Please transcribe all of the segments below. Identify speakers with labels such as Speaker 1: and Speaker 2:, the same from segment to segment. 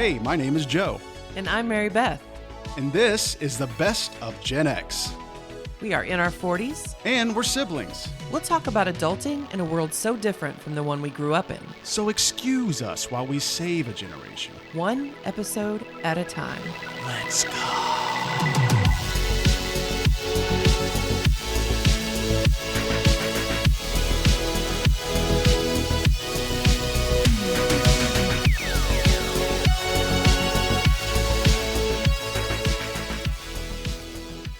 Speaker 1: Hey, my name is Joe,
Speaker 2: And I'm Mary Beth.
Speaker 1: and this is the best of Gen X.
Speaker 2: We are in our 40s.
Speaker 1: And we're siblings,
Speaker 2: We'll talk about adulting in a world so different from the one we grew up in,
Speaker 1: so excuse us while we save a generation.
Speaker 2: one episode at a time.
Speaker 1: Let's go.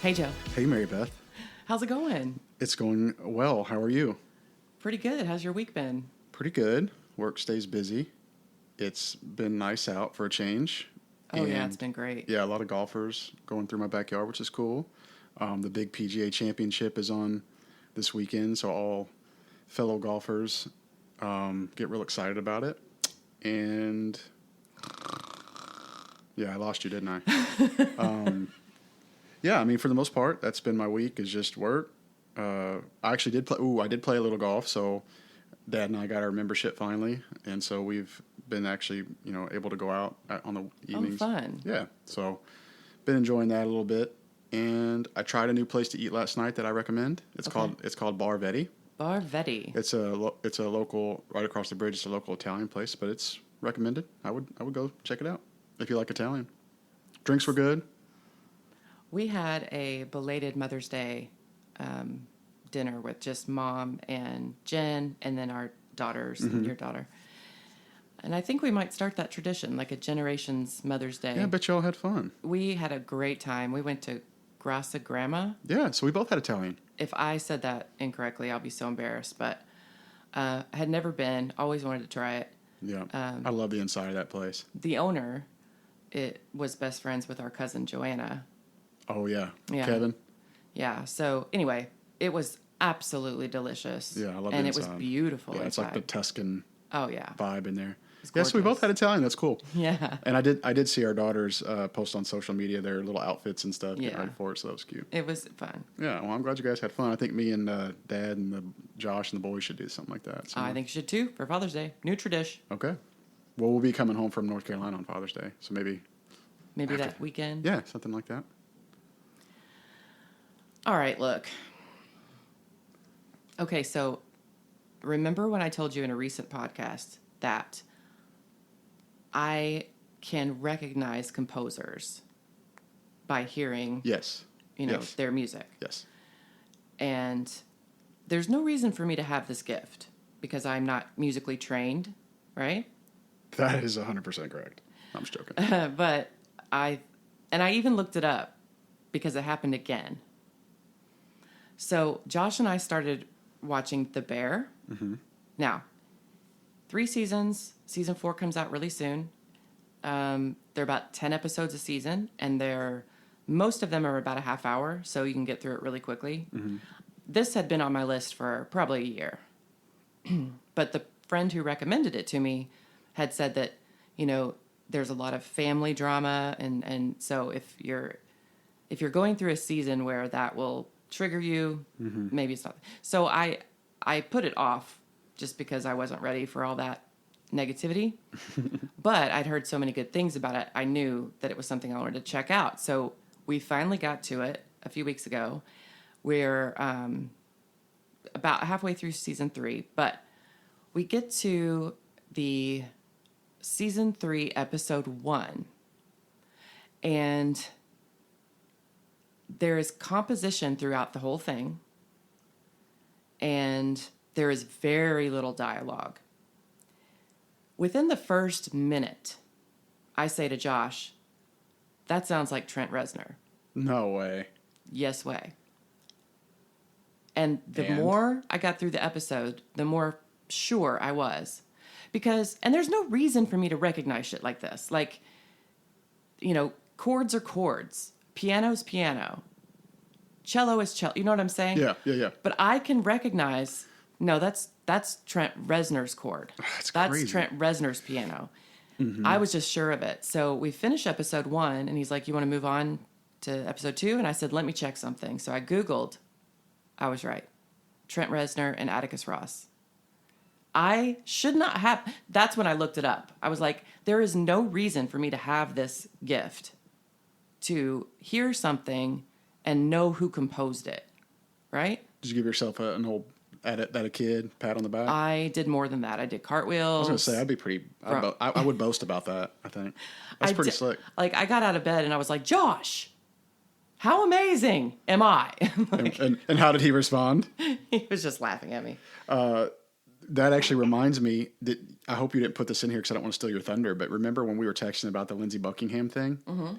Speaker 2: Hey, Joe.
Speaker 1: Hey, Mary Beth.
Speaker 2: How's it going?
Speaker 1: It's going well. How are you?
Speaker 2: Pretty good. How's your week been?
Speaker 1: Pretty good. Work stays busy. It's been nice out for a change.
Speaker 2: Oh, yeah,
Speaker 1: And,
Speaker 2: it's been great.
Speaker 1: Yeah, a lot of golfers going through my backyard, which is cool. The big PGA Championship is on this weekend, so all fellow golfers get real excited about it. And yeah, I lost you, didn't I? Yeah, I mean, for the most part, that's been my week is just work. I actually did play. I did play a little golf. So Dad and I got our membership finally, and so we've been actually, able to go out on the evenings.
Speaker 2: Oh, fun.
Speaker 1: Yeah, so been enjoying that a little bit. And I tried a new place to eat last night that I recommend. It's called Bar Vetti.
Speaker 2: Bar Vetti.
Speaker 1: It's a local right across the bridge. It's a local Italian place, but it's recommended. I would go check it out if you like Italian. Drinks were good.
Speaker 2: We had a belated Mother's Day dinner with just Mom and Jen, and then our daughters and your daughter. And I think we might start that tradition, like a Generations Mother's Day.
Speaker 1: Yeah, I bet y'all had fun.
Speaker 2: We had a great time. We went to Grassa Grandma.
Speaker 1: Yeah, so we both had Italian.
Speaker 2: If I said that incorrectly, I'll be so embarrassed. But had never been, always wanted to try it.
Speaker 1: Yeah, I love the inside of that place.
Speaker 2: The owner, it was best friends with our cousin Joanna.
Speaker 1: Oh, yeah.
Speaker 2: Yeah.
Speaker 1: Kevin?
Speaker 2: Yeah. So anyway, it was absolutely delicious.
Speaker 1: Yeah, I love
Speaker 2: And
Speaker 1: the
Speaker 2: it was
Speaker 1: inside.
Speaker 2: beautiful
Speaker 1: Yeah, it's like the
Speaker 2: inside.
Speaker 1: Tuscan
Speaker 2: Oh, yeah.
Speaker 1: vibe in there.
Speaker 2: It's
Speaker 1: Yeah, so we both
Speaker 2: gorgeous.
Speaker 1: had Italian. That's cool.
Speaker 2: Yeah.
Speaker 1: And I did see our daughters post on social media their little outfits and stuff getting
Speaker 2: Yeah.
Speaker 1: ready for it, so that was cute.
Speaker 2: It was fun.
Speaker 1: Yeah, well, I'm glad you guys had fun. I think me and Dad and Josh and the boys should do something like that. So.
Speaker 2: I think you should too for Father's Day. New tradition.
Speaker 1: Okay. Well, we'll be coming home from North Carolina on Father's Day, so maybe.
Speaker 2: Maybe that weekend.
Speaker 1: Yeah, something like that.
Speaker 2: All right, look. Okay, so remember when I told you in a recent podcast that I can recognize composers by hearing,
Speaker 1: Yes. Yes.
Speaker 2: their music.
Speaker 1: Yes.
Speaker 2: And there's no reason for me to have this gift because I'm not musically trained, right?
Speaker 1: That is 100% correct. I'm just joking.
Speaker 2: But I even looked it up because it happened again. So Josh and I started watching The Bear.
Speaker 1: Mm-hmm.
Speaker 2: Now, 3 seasons. Season 4 comes out really soon. They're about 10 episodes a season, and most of them are about a half hour, so you can get through it really quickly.
Speaker 1: Mm-hmm.
Speaker 2: This had been on my list for probably a year. But the friend who recommended it to me had said that, there's a lot of family drama, and so if you're going through a season where that will trigger you, maybe it's not. So I put it off just because I wasn't ready for all that negativity. But I'd heard so many good things about it. I knew that it was something I wanted to check out. So we finally got to it a few weeks ago. We're about halfway through season 3, but we get to the season 3, episode 1, and there is composition throughout the whole thing, and there is very little dialogue. Within the first minute, I say to Josh, that sounds like Trent Reznor.
Speaker 1: No way.
Speaker 2: Yes way. And the more I got through the episode, the more sure I was. And there's no reason for me to recognize shit like this. Like, chords are chords. Piano's piano. Cello is cello. You know what I'm saying?
Speaker 1: Yeah.
Speaker 2: But I can recognize, no, that's Trent Reznor's chord. That's
Speaker 1: crazy.
Speaker 2: Trent Reznor's piano.
Speaker 1: Mm-hmm.
Speaker 2: I was just sure of it. So we finished episode 1, and he's like, you want to move on to episode 2? And I said, let me check something. So I Googled. I was right. Trent Reznor and Atticus Ross. I should not have. That's when I looked it up. I was like, there is no reason for me to have this gift to hear something and know who composed it, right?
Speaker 1: Did you give yourself an old at a kid pat on the back?
Speaker 2: I did more than that. I did cartwheels.
Speaker 1: I was going to say, I'd be pretty. I would boast about that. I think that's pretty slick.
Speaker 2: Like I got out of bed and I was like, Josh, how amazing am I? Like,
Speaker 1: and how did he respond?
Speaker 2: he was just laughing at me.
Speaker 1: That actually reminds me that I hope you didn't put this in here because I don't want to steal your thunder. But remember when we were texting about the Lindsey Buckingham thing? Mm-hmm.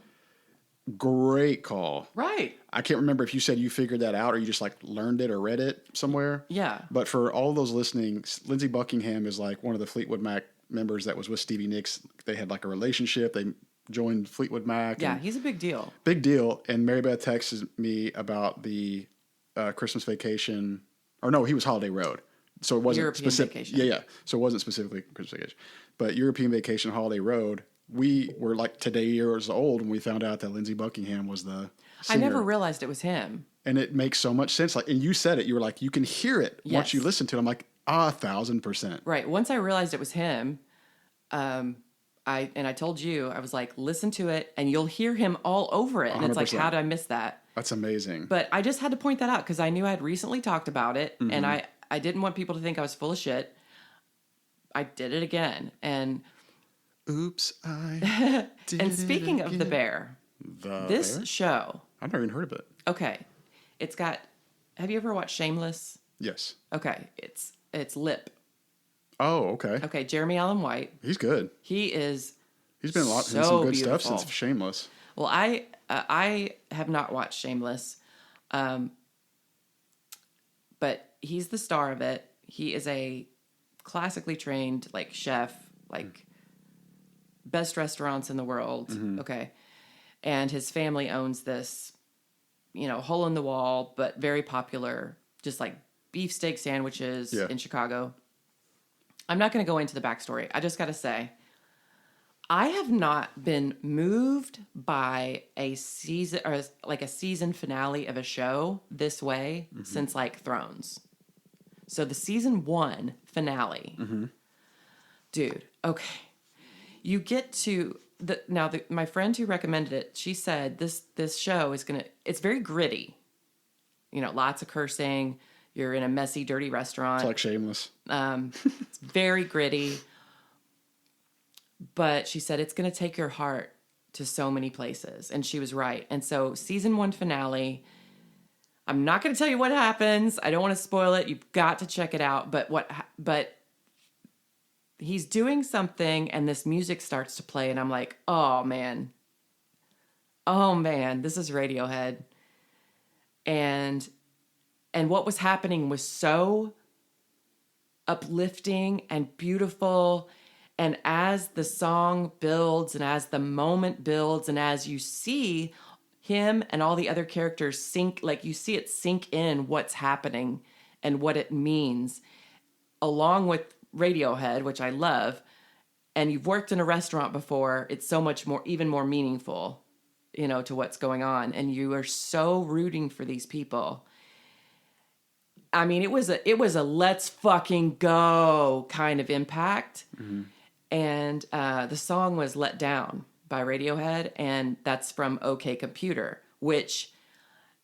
Speaker 1: Great call.
Speaker 2: Right.
Speaker 1: I can't remember if you said you figured that out or you just like learned it or read it somewhere.
Speaker 2: Yeah.
Speaker 1: But for all those listening, Lindsey Buckingham is like one of the Fleetwood Mac members that was with Stevie Nicks. They had like a relationship. They joined Fleetwood Mac.
Speaker 2: Yeah, he's a big deal.
Speaker 1: Big deal. And Mary Beth texted me about the Christmas Vacation. Or no, he was Holiday Road. So it wasn't
Speaker 2: European Vacation.
Speaker 1: Yeah. So it wasn't specifically Christmas Vacation. But European Vacation, Holiday Road, we were like today years old when we found out that Lindsey Buckingham was the singer.
Speaker 2: I never realized it was him.
Speaker 1: And it makes so much sense. Like, and you said it, you were like, you can hear it once you listen to it. I'm like, 1,000%.
Speaker 2: Right. Once I realized it was him, I told you, I was like, listen to it and you'll hear him all over it. And 100%. It's like, how did I miss that?
Speaker 1: That's amazing.
Speaker 2: But I just had to point that out because I knew I had recently talked about it, mm-hmm. and I didn't want people to think I was full of shit. I did it again. And
Speaker 1: oops, I did
Speaker 2: and speaking
Speaker 1: it
Speaker 2: of the bear, this bear? Show.
Speaker 1: I've never even heard of it.
Speaker 2: Okay. It's got, have you ever watched Shameless?
Speaker 1: Yes.
Speaker 2: Okay. It's Lip.
Speaker 1: Oh, okay.
Speaker 2: Okay, Jeremy Allen White.
Speaker 1: He's good.
Speaker 2: He's
Speaker 1: been in some good stuff since Shameless.
Speaker 2: Well, I have not watched Shameless, but he's the star of it. He is a classically trained like chef, like best restaurants in the world. Mm-hmm. Okay, and his family owns this, hole in the wall but very popular, just like beefsteak sandwiches in Chicago. I'm not going to go into the backstory. I just got to say, I have not been moved by a season or like a season finale of a show this way since like Thrones. So the season 1 finale, dude. Okay, you get to my friend who recommended it. She said this show is it's very gritty. Lots of cursing. You're in a messy, dirty restaurant.
Speaker 1: It's like Shameless.
Speaker 2: It's very gritty. But she said it's going to take your heart to so many places. And she was right. And so season 1 finale, I'm not going to tell you what happens. I don't want to spoil it. You've got to check it out. But he's doing something and this music starts to play. And I'm like, oh man, this is Radiohead. And what was happening was so uplifting and beautiful. And as the song builds and as the moment builds and as you see him and all the other characters sink in what's happening and what it means, along with Radiohead, which I love, and you've worked in a restaurant before, it's so much more, even more meaningful, to what's going on. And you are so rooting for these people. I mean, it was a let's fucking go kind of impact. Mm-hmm. And the song was Let Down by Radiohead, and that's from OK Computer, which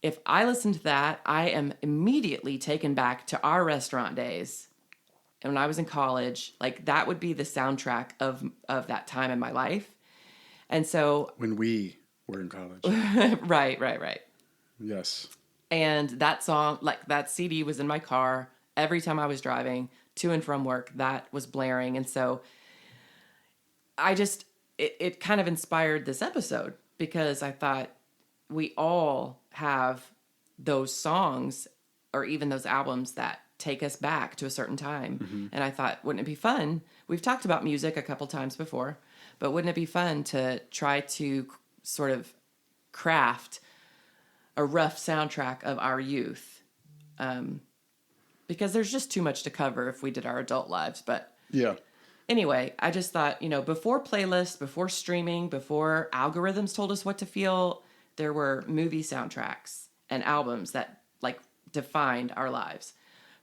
Speaker 2: if I listen to that, I am immediately taken back to our restaurant days. And when I was in college, like that would be the soundtrack of that time in my life. And so
Speaker 1: when we were in college.
Speaker 2: Right.
Speaker 1: Yes. And
Speaker 2: that song, like that CD was in my car every time I was driving to and from work, that was blaring. And so it kind of inspired this episode because I thought we all have those songs or even those albums that take us back to a certain time. Mm-hmm. And I thought, wouldn't it be fun? We've talked about music a couple times before, but wouldn't it be fun to try to sort of craft a rough soundtrack of our youth? Because there's just too much to cover if we did our adult lives. But
Speaker 1: yeah.
Speaker 2: Anyway, I just thought, before playlists, before streaming, before algorithms told us what to feel, there were movie soundtracks and albums that like defined our lives.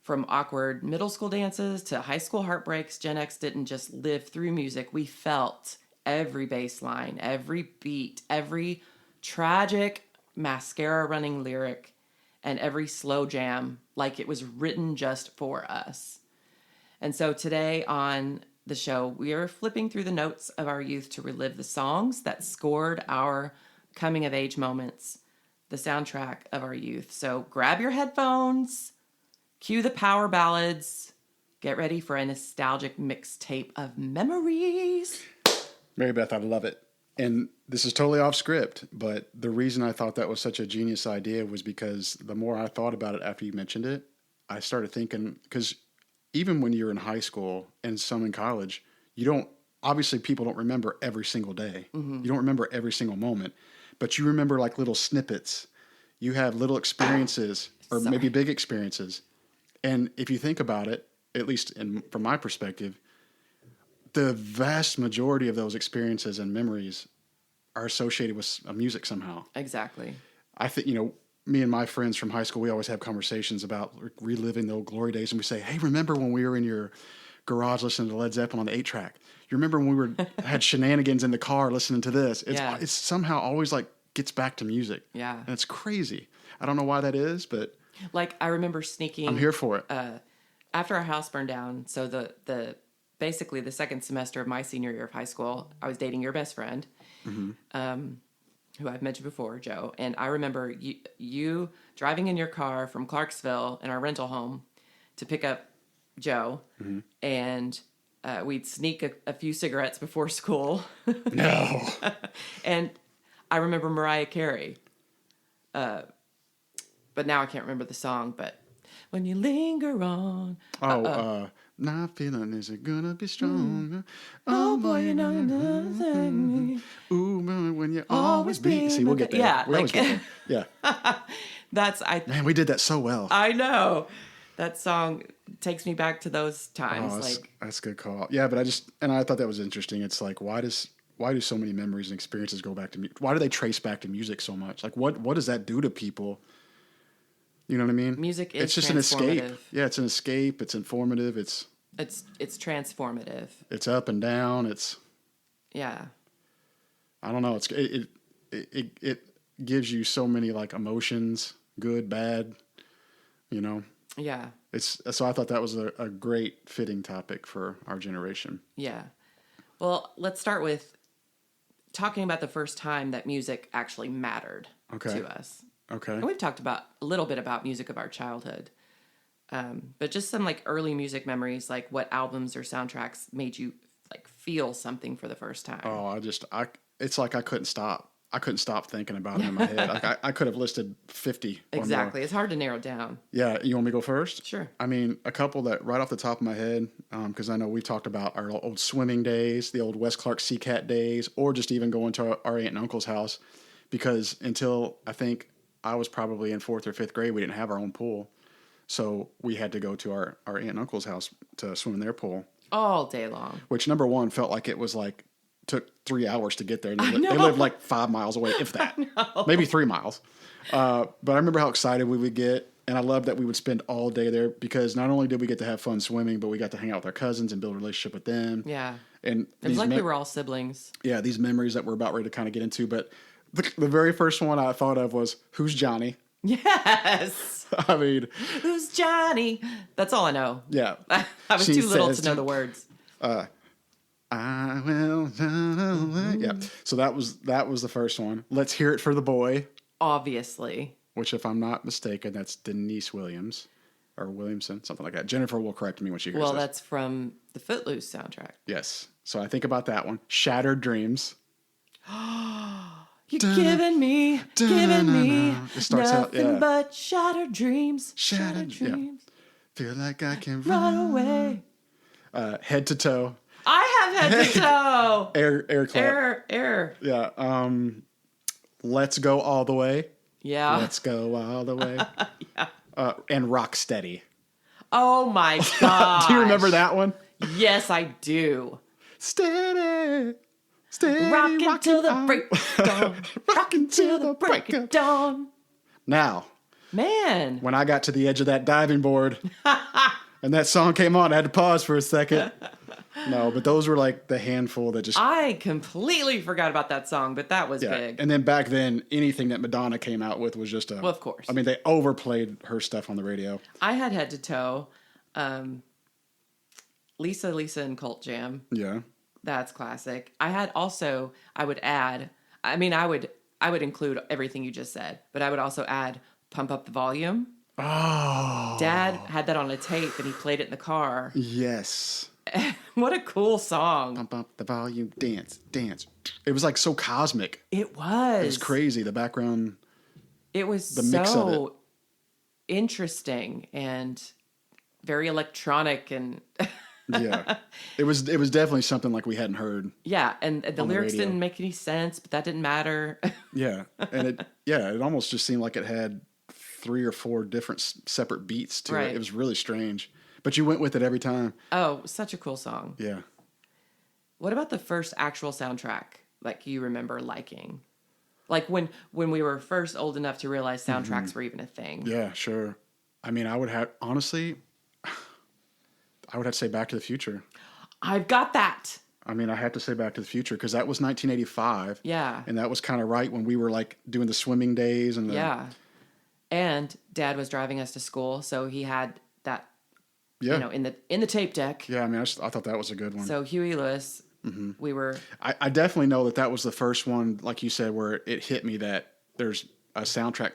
Speaker 2: From awkward middle school dances to high school heartbreaks, Gen X didn't just live through music. We felt every bass line, every beat, every tragic mascara running lyric, and every slow jam like it was written just for us. And so today on the show, we are flipping through the notes of our youth to relive the songs that scored our coming of age moments, the soundtrack of our youth. So grab your headphones, cue the power ballads, get ready for a nostalgic mixtape of memories.
Speaker 1: Mary Beth, I love it. And this is totally off script, but the reason I thought that was such a genius idea was because the more I thought about it after you mentioned it, I started thinking, because even when you're in high school and some in college, obviously people don't remember every single day. Mm-hmm. You don't remember every single moment, but you remember like little snippets. You have little experiences or maybe big experiences. And if you think about it, at least from my perspective, the vast majority of those experiences and memories are associated with music somehow.
Speaker 2: Exactly.
Speaker 1: I think, me and my friends from high school, we always have conversations about reliving the old glory days. And we say, hey, remember when we were in your garage listening to Led Zeppelin on the 8-track? You remember when we had shenanigans in the car listening to this? It's somehow always like gets back to music.
Speaker 2: Yeah.
Speaker 1: And it's crazy. I don't know why that is, but
Speaker 2: like I remember sneaking.
Speaker 1: I'm here for it.
Speaker 2: After our house burned down, so the basically the second semester of my senior year of high school, I was dating your best friend, who I've mentioned before, Joe. And I remember you driving in your car from Clarksville in our rental home to pick up Joe, and we'd sneak a few cigarettes before school.
Speaker 1: No.
Speaker 2: And I remember Mariah Carey, but now I can't remember the song, but when you linger on.
Speaker 1: Not feeling, is it gonna be strong?
Speaker 2: Oh boy, you know nothing.
Speaker 1: Ooh, when you always be. See, we'll get there.
Speaker 2: Yeah,
Speaker 1: we always get there. Yeah. Man, we did that so well.
Speaker 2: I know. That song takes me back to those times.
Speaker 1: That's a good call. Yeah, but I thought that was interesting. It's like, why do so many memories and experiences go back to music? Why do they trace back to music so much? Like, what does that do to people? You know what I mean?
Speaker 2: Music is
Speaker 1: it's just an escape. Yeah, it's an escape. It's informative. It's
Speaker 2: transformative.
Speaker 1: It's up and down.
Speaker 2: Yeah.
Speaker 1: I don't know. It gives you so many like emotions, good, bad.
Speaker 2: Yeah.
Speaker 1: So I thought that was a great fitting topic for our generation.
Speaker 2: Yeah. Well, let's start with talking about the first time that music actually mattered to us.
Speaker 1: Okay.
Speaker 2: And we've talked a little bit about music of our childhood. But just some like early music memories, like what albums or soundtracks made you like feel something for the first time.
Speaker 1: Oh, it's like I couldn't stop. I couldn't stop thinking about it in my head. Like I could have listed 50
Speaker 2: Exactly.
Speaker 1: or more.
Speaker 2: It's hard to narrow down.
Speaker 1: Yeah. You want me to go first?
Speaker 2: Sure.
Speaker 1: I mean, a couple that right off the top of my head, because I know we've talked about our old swimming days, the old West Clark Sea Cat days, or just even going to our aunt and uncle's house, because until I think I was probably in 4th or 5th grade, we didn't have our own pool. So we had to go to our aunt and uncle's house to swim in their pool.
Speaker 2: All day long.
Speaker 1: Which, number one, felt like it was like, took 3 hours to get there. They
Speaker 2: know.
Speaker 1: lived like 5 miles away, if that. Maybe 3 miles. But I remember how excited we would get. And I loved that we would spend all day there because not only did we get to have fun swimming, but we got to hang out with our cousins and build a relationship with them.
Speaker 2: Yeah.
Speaker 1: And
Speaker 2: it was like we were all siblings.
Speaker 1: Yeah, these memories that we're about ready to kind of get into. But the very first one I thought of was, who's Johnny?
Speaker 2: Yes.
Speaker 1: I mean,
Speaker 2: who's Johnny? That's all I know.
Speaker 1: Yeah.
Speaker 2: I was too little to know the words.
Speaker 1: I will run away. Yeah. So that was the first one. Let's Hear It for the Boy.
Speaker 2: Obviously.
Speaker 1: Which, if I'm not mistaken, that's Denise Williams or Williamson, something like that. Jennifer will correct me when she hears this.
Speaker 2: Well, that's from the Footloose soundtrack.
Speaker 1: Yes. So I think about that one. Shattered Dreams.
Speaker 2: You're giving me
Speaker 1: it starts
Speaker 2: nothing but shattered dreams.
Speaker 1: Shattered dreams. Yeah. Feel like I can
Speaker 2: run away.
Speaker 1: Head to Toe.
Speaker 2: I have Head to Toe.
Speaker 1: Air Club.
Speaker 2: Air.
Speaker 1: Yeah. Let's Go All the Way.
Speaker 2: Yeah.
Speaker 1: Let's Go All the Way.
Speaker 2: Yeah.
Speaker 1: And Rock Steady.
Speaker 2: Oh my gosh.
Speaker 1: Do you remember that one?
Speaker 2: Yes, I do.
Speaker 1: Steady.
Speaker 2: Rockin' till the break of dawn. Rockin' till the break of dawn.
Speaker 1: Now,
Speaker 2: Man.
Speaker 1: When I got to the edge of that diving board and that song came on, I had to pause for a second. No, but those were like the handful that just...
Speaker 2: I completely forgot about that song, but that was big.
Speaker 1: And then back then, anything that Madonna came out with was just a...
Speaker 2: Well, of course.
Speaker 1: I mean, they overplayed her stuff on the radio.
Speaker 2: I had Head to Toe. Lisa and Cult Jam.
Speaker 1: Yeah.
Speaker 2: That's classic. I would add, I mean, I would include everything you just said, but I would also add Pump Up the Volume.
Speaker 1: Oh.
Speaker 2: Dad had that on a tape and he played it in the car.
Speaker 1: Yes.
Speaker 2: What a cool song.
Speaker 1: Pump up the volume, dance. It was like so cosmic.
Speaker 2: It was.
Speaker 1: It was crazy. The background.
Speaker 2: It was
Speaker 1: the mix of it.
Speaker 2: Interesting and very electronic and
Speaker 1: Yeah. It was definitely something like we hadn't heard.
Speaker 2: Yeah, and the lyrics didn't make any sense, but that didn't matter.
Speaker 1: Yeah. And it almost just seemed like it had 3 or 4 different separate beats to it. It was really strange. But you went with it every time.
Speaker 2: Oh, such a cool song.
Speaker 1: Yeah.
Speaker 2: What about the first actual soundtrack, like you remember liking? Like when we were first old enough to realize soundtracks were even a thing.
Speaker 1: Yeah, sure. I mean, I would have to say Back to the Future.
Speaker 2: I've got that.
Speaker 1: I mean, I have to say Back to the Future because that was 1985.
Speaker 2: Yeah.
Speaker 1: And that was kind of right when we were like doing the swimming days and
Speaker 2: Yeah. And Dad was driving us to school, so he had that in the tape deck.
Speaker 1: Yeah, I mean, I thought that was a good one.
Speaker 2: So Huey Lewis, we were...
Speaker 1: I definitely know that was the first one, like you said, where it hit me that there's a soundtrack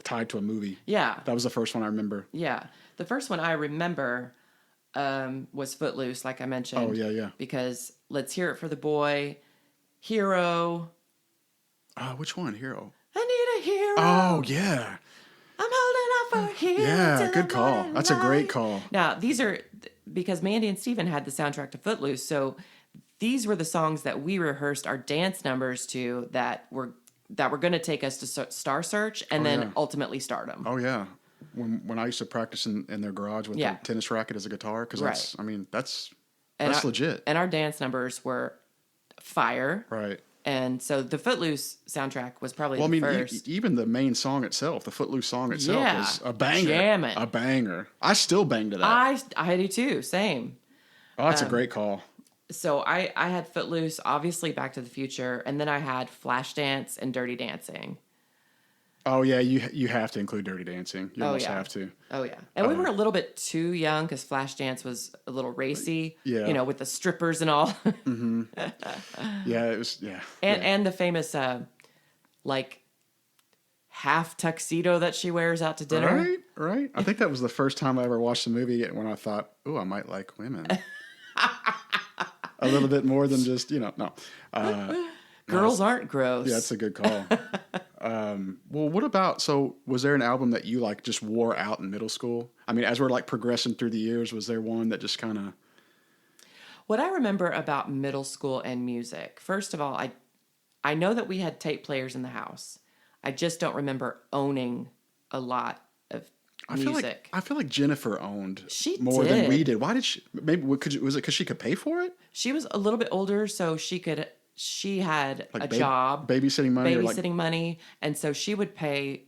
Speaker 1: tied to a movie.
Speaker 2: Yeah.
Speaker 1: That was the first one I remember.
Speaker 2: Yeah. The first one I remember was Footloose, like I mentioned.
Speaker 1: Oh, yeah.
Speaker 2: Because Let's Hear It for the Boy, Hero.
Speaker 1: Which one? Hero?
Speaker 2: I need a hero.
Speaker 1: Oh, yeah.
Speaker 2: I'm holding out for a hero.
Speaker 1: Yeah, good call. That's a great call.
Speaker 2: Now, these are, because Mandy and Steven had the soundtrack to Footloose, so these were the songs that we rehearsed our dance numbers to that were going to take us to Star Search and ultimately Stardom.
Speaker 1: Oh, yeah. When I used to practice in their garage with a tennis racket as a guitar, because that's legit.
Speaker 2: And our dance numbers were fire.
Speaker 1: Right.
Speaker 2: And so the Footloose soundtrack was probably the first.
Speaker 1: Even the main song itself, the Footloose song itself, was a banger.
Speaker 2: Jamming.
Speaker 1: A banger. I still bang to that.
Speaker 2: I do too. Same.
Speaker 1: Oh, that's a great call.
Speaker 2: So I had Footloose, obviously Back to the Future, and then I had Flashdance and Dirty Dancing.
Speaker 1: Oh, yeah, you have to include Dirty Dancing. You almost have to.
Speaker 2: Oh, yeah. And we were a little bit too young because Flashdance was a little racy, with the strippers and all.
Speaker 1: Mm-hmm. Yeah, it was,
Speaker 2: And the famous, half tuxedo that she wears out to dinner.
Speaker 1: Right. I think that was the first time I ever watched the movie when I thought, oh, I might like women. A little bit more than just, no.
Speaker 2: Girls aren't gross.
Speaker 1: Yeah, that's a good call. Well, what about, was there an album that you just wore out in middle school? I mean, as we're progressing through the years, was there one that just kind of...
Speaker 2: What I remember about middle school and music, first of all, I know that we had tape players in the house. I just don't remember owning a lot of music.
Speaker 1: I feel like Jennifer owned
Speaker 2: she
Speaker 1: more
Speaker 2: did.
Speaker 1: Than we did. Why did she? Maybe was it because she could pay for it?
Speaker 2: She was a little bit older, so she had a job,
Speaker 1: babysitting
Speaker 2: money, and so she would pay,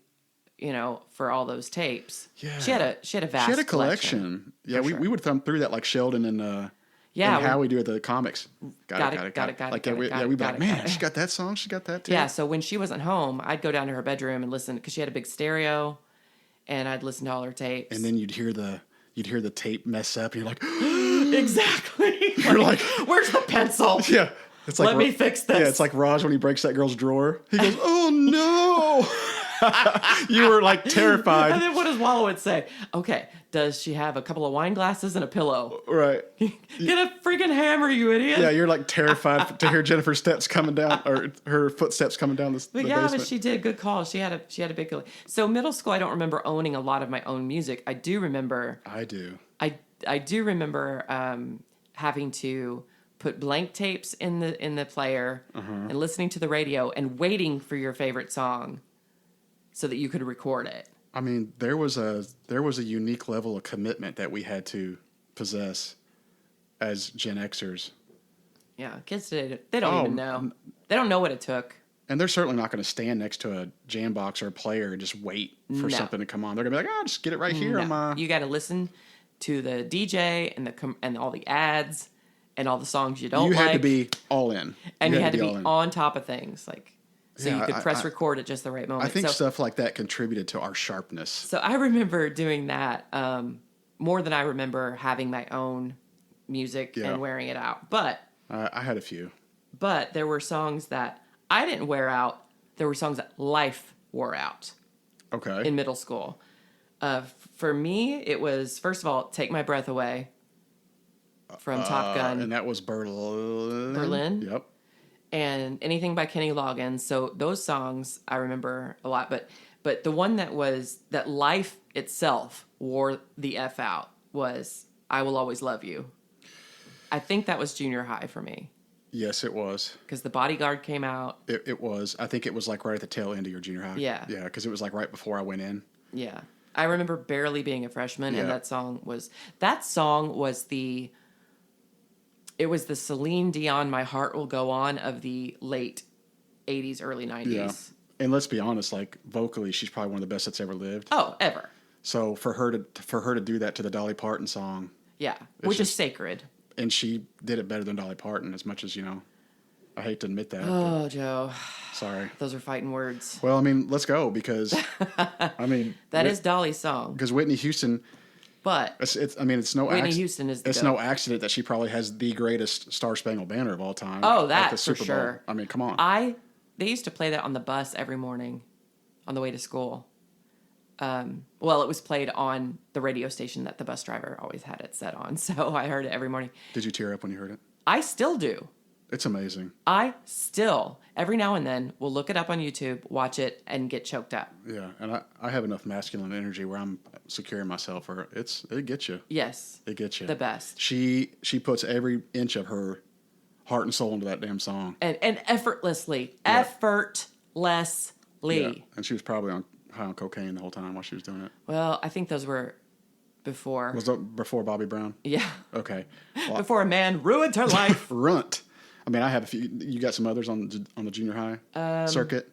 Speaker 2: for all those tapes.
Speaker 1: Yeah,
Speaker 2: she had a vast.
Speaker 1: She had a collection. Yeah, we would thumb through that like Sheldon and how we do at the comics. Got it. We'd be like, man, she got that song. She got that too.
Speaker 2: Yeah. So when she wasn't home, I'd go down to her bedroom and listen because she had a big stereo, and I'd listen to all her tapes.
Speaker 1: And then you'd hear the tape mess up, and you're like,
Speaker 2: exactly.
Speaker 1: You're like,
Speaker 2: where's the pencil?
Speaker 1: Yeah. It's like,
Speaker 2: let me fix this.
Speaker 1: Yeah, it's like Raj when he breaks that girl's drawer. He goes, oh no. You were terrified.
Speaker 2: And then what does Wallow say? Okay, does she have a couple of wine glasses and a pillow?
Speaker 1: Right.
Speaker 2: Get a freaking hammer, you idiot.
Speaker 1: Yeah, you're terrified to hear Jennifer's steps coming down, or her footsteps coming down the basement.
Speaker 2: But she did. Good call. She had a big... So middle school, I don't remember owning a lot of my own music. I do remember...
Speaker 1: I do.
Speaker 2: I do remember having to put blank tapes in the player and listening to the radio and waiting for your favorite song so that you could record it.
Speaker 1: I mean, there was a unique level of commitment that we had to possess as Gen Xers.
Speaker 2: Yeah, kids today, they don't even know. They don't know what it took.
Speaker 1: And they're certainly not going to stand next to a jam box or a player and just wait for something to come on. They're going to be like, just get it right here on my...
Speaker 2: You got to listen to the DJ and all the ads and all the songs you don't like.
Speaker 1: You had to be all in.
Speaker 2: And you had to be on top of things. So you could press record at just the right moment.
Speaker 1: I think stuff like that contributed to our sharpness.
Speaker 2: So I remember doing that more than I remember having my own music and wearing it out. But
Speaker 1: I had a few.
Speaker 2: But there were songs that I didn't wear out. There were songs that life wore out.
Speaker 1: Okay.
Speaker 2: In middle school. For me, it was, first of all, Take My Breath Away from Top Gun.
Speaker 1: And that was Berlin.
Speaker 2: Berlin.
Speaker 1: Yep.
Speaker 2: And anything by Kenny Loggins. So those songs I remember a lot. But the one that life itself wore the F out was I Will Always Love You. I think that was junior high for me.
Speaker 1: Yes, it was.
Speaker 2: Because The Bodyguard came out.
Speaker 1: It was. I think it was like right at the tail end of your junior high.
Speaker 2: Yeah.
Speaker 1: Yeah, because it was like right before I went in.
Speaker 2: Yeah. I remember barely being a freshman, and that song was the Celine Dion My Heart Will Go On of the late 80s, early 90s.
Speaker 1: Yeah. And let's be honest, like vocally, she's probably one of the best that's ever lived.
Speaker 2: Oh, ever.
Speaker 1: So for her to do that to the Dolly Parton song.
Speaker 2: Yeah, which is sacred.
Speaker 1: And she did it better than Dolly Parton, as much as, I hate to admit that.
Speaker 2: Oh, Joe.
Speaker 1: Sorry.
Speaker 2: Those are fighting words.
Speaker 1: Well, I mean, let's go, because,
Speaker 2: that is Dolly's song.
Speaker 1: Because Whitney Houston...
Speaker 2: But
Speaker 1: Whitney
Speaker 2: Houston is
Speaker 1: no accident that she probably has the greatest Star Spangled Banner of all time.
Speaker 2: Oh, that,
Speaker 1: at the Super
Speaker 2: for sure.
Speaker 1: Bowl. I mean, come on.
Speaker 2: They used to play that on the bus every morning on the way to school. It was played on the radio station that the bus driver always had it set on, so I heard it every morning.
Speaker 1: Did you tear up when you heard it?
Speaker 2: I still do.
Speaker 1: It's amazing.
Speaker 2: I still, every now and then, will look it up on YouTube, watch it, and get choked up.
Speaker 1: Yeah, and I have enough masculine energy where I'm securing myself, or it gets you.
Speaker 2: Yes.
Speaker 1: It gets you.
Speaker 2: The best.
Speaker 1: She puts every inch of her heart and soul into that damn song.
Speaker 2: And effortlessly.
Speaker 1: Yeah.
Speaker 2: Effortlessly.
Speaker 1: Yeah. And she was probably high on cocaine the whole time while she was doing it.
Speaker 2: Well, I think those were before.
Speaker 1: Was that before Bobby Brown?
Speaker 2: Yeah.
Speaker 1: Okay. Well,
Speaker 2: before a man ruined her life.
Speaker 1: Runt. I mean, I have a few. You got some others on the junior high circuit?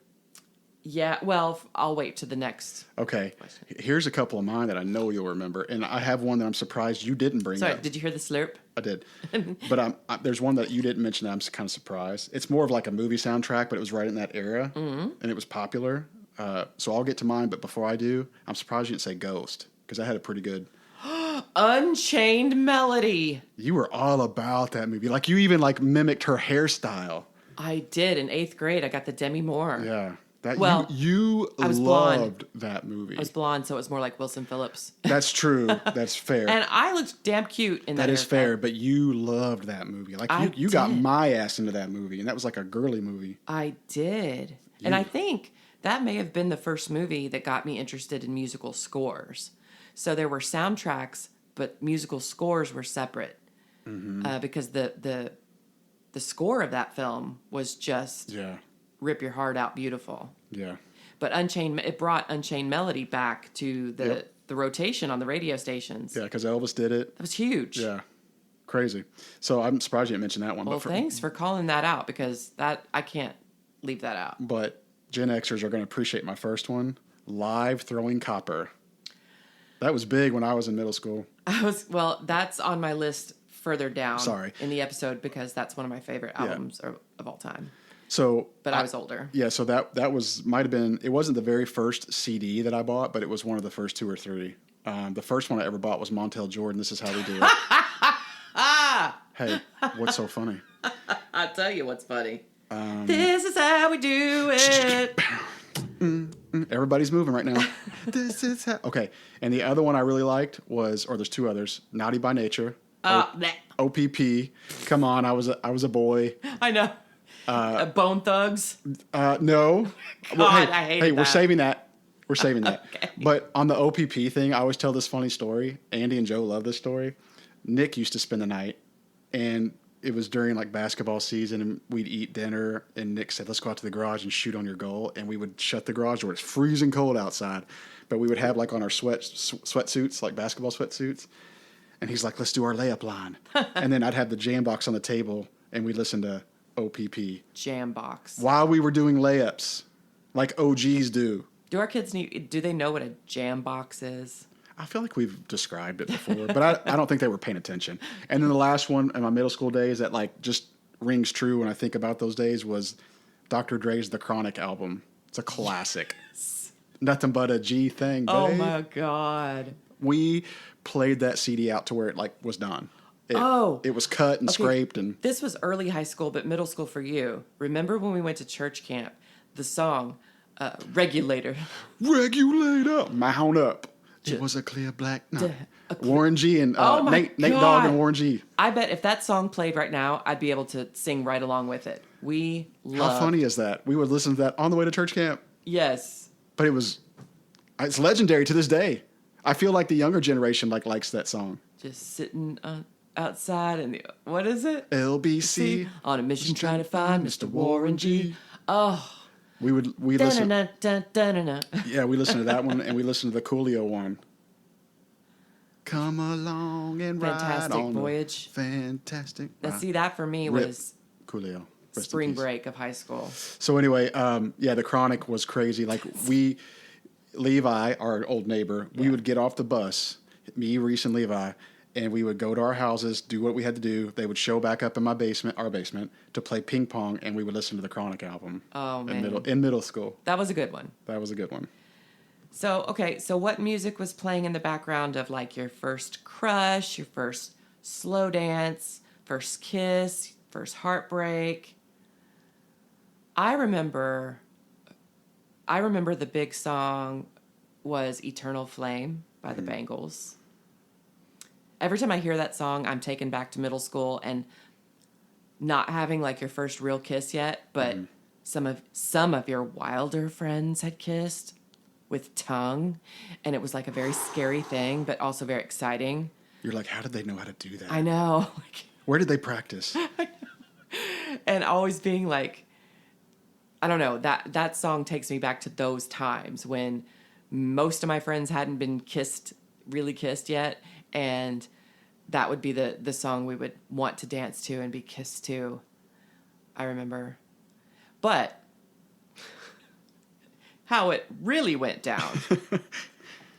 Speaker 2: Yeah, well, I'll wait to the next.
Speaker 1: Okay. Here's a couple of mine that I know you'll remember. And I have one that I'm surprised you didn't bring up.
Speaker 2: Did you hear the slurp?
Speaker 1: I did. But there's one that you didn't mention that I'm kind of surprised. It's more of like a movie soundtrack, but it was right in that era. Mm-hmm. And it was popular. So I'll get to mine, but before I do, I'm surprised you didn't say Ghost, because I had a pretty good...
Speaker 2: Unchained Melody.
Speaker 1: You were all about that movie. Like, you even, mimicked her hairstyle.
Speaker 2: I did. In 8th grade, I got the Demi Moore.
Speaker 1: Yeah.
Speaker 2: You
Speaker 1: I was loved blonde. That movie.
Speaker 2: I was blonde, so it was more like Wilson Phillips.
Speaker 1: That's true. That's fair.
Speaker 2: And I looked damn cute in that.
Speaker 1: That is fair, but you loved that movie. Like, you got my ass into that movie, and that was like a girly movie.
Speaker 2: I did. And I think that may have been the first movie that got me interested in musical scores. So there were soundtracks, but musical scores were separate. Mm-hmm. Because the score of that film was just...
Speaker 1: Yeah.
Speaker 2: Rip your heart out beautiful.
Speaker 1: Yeah.
Speaker 2: But it brought Unchained Melody back to the rotation on the radio stations.
Speaker 1: Yeah, because Elvis did it.
Speaker 2: That was huge.
Speaker 1: Yeah. Crazy. So I'm surprised you didn't mention that one.
Speaker 2: Well, thanks for calling that out, because I can't leave that out.
Speaker 1: But Gen Xers are going to appreciate my first one. Live Throwing Copper. That was big when I was in middle school.
Speaker 2: That's on my list further down in the episode, because that's one of my favorite albums of all time.
Speaker 1: So,
Speaker 2: but I was older.
Speaker 1: Yeah, so that might have been, it wasn't the very first CD that I bought, but it was one of the first 2 or 3. The first one I ever bought was Montel Jordan, This Is How We Do It. Hey, what's so funny?
Speaker 2: I'll tell you what's funny. This is how we do it.
Speaker 1: Everybody's moving right now. This is how... Okay, and the other one I really liked was, or there's 2 others, Naughty by Nature. OPP. Come on, I was a boy.
Speaker 2: I know. Bone Thugs?
Speaker 1: No.
Speaker 2: God, I hated that.
Speaker 1: We're saving that. Okay. But on the OPP thing, I always tell this funny story. Andy and Joe love this story. Nick used to spend the night, and it was during basketball season, and we'd eat dinner, and Nick said, let's go out to the garage and shoot on your goal. And we would shut the garage door. It's freezing cold outside. But we would have on our sweatsuits, basketball sweatsuits. And he's like, let's do our layup line. And then I'd have the jam box on the table, and we'd listen to OPP.
Speaker 2: Jam box.
Speaker 1: While we were doing layups, like OGs do.
Speaker 2: Do our kids do they know what a jam box is?
Speaker 1: I feel like we've described it before, but I don't think they were paying attention. And then the last one in my middle school days that like just rings true when I think about those days was Dr. Dre's The Chronic album. It's a classic. Yes. Nothing but a G thing, babe.
Speaker 2: Oh my God.
Speaker 1: We played that CD out to where it like was done. It was cut and scraped and
Speaker 2: this was early high school, but middle school for you. Remember when we went to church camp? The song Regulator.
Speaker 1: Regulator. Mount up. It was a clear black night. Warren G and Nate Dogg and Warren G.
Speaker 2: I bet if that song played right now, I'd be able to sing right along with it.
Speaker 1: How funny is that? We would listen to that on the way to church camp.
Speaker 2: Yes.
Speaker 1: But it's legendary to this day. I feel like the younger generation likes that song.
Speaker 2: Just sitting outside and what is it?
Speaker 1: LBC.
Speaker 2: On a mission trying to find Mr. Warren G. Oh.
Speaker 1: We listen.
Speaker 2: Da-na-na.
Speaker 1: Yeah, we listened to that one and we listened to the Coolio one. Come along and
Speaker 2: Fantastic
Speaker 1: ride on
Speaker 2: Voyage.
Speaker 1: Fantastic.
Speaker 2: Now, see, that for me was
Speaker 1: Coolio. Rest
Speaker 2: spring break of high school.
Speaker 1: So anyway, The Chronic was crazy. Like Levi, our old neighbor, we would get off the bus, me, Reese, and Levi, and we would go to our houses, do what we had to do. They would show back up in our basement, to play ping pong, and we would listen to the Chronic album.
Speaker 2: Oh, man.
Speaker 1: In middle school.
Speaker 2: That was a good one.
Speaker 1: That was a good one.
Speaker 2: So, okay, so what music was playing in the background of like your first crush, your first slow dance, first kiss, first heartbreak? I remember the big song was Eternal Flame by the Bangles. Every time I hear that song, I'm taken back to middle school and not having like your first real kiss yet, but some of your wilder friends had kissed with tongue, and it was like a very scary thing, but also very exciting.
Speaker 1: You're like, how did they know how to do that?
Speaker 2: I know.
Speaker 1: Where did they practice?
Speaker 2: And always being like, I don't know, that song takes me back to those times when most of my friends hadn't been really kissed yet, and that would be the song we would want to dance to and be kissed to. I remember. But how it really went down.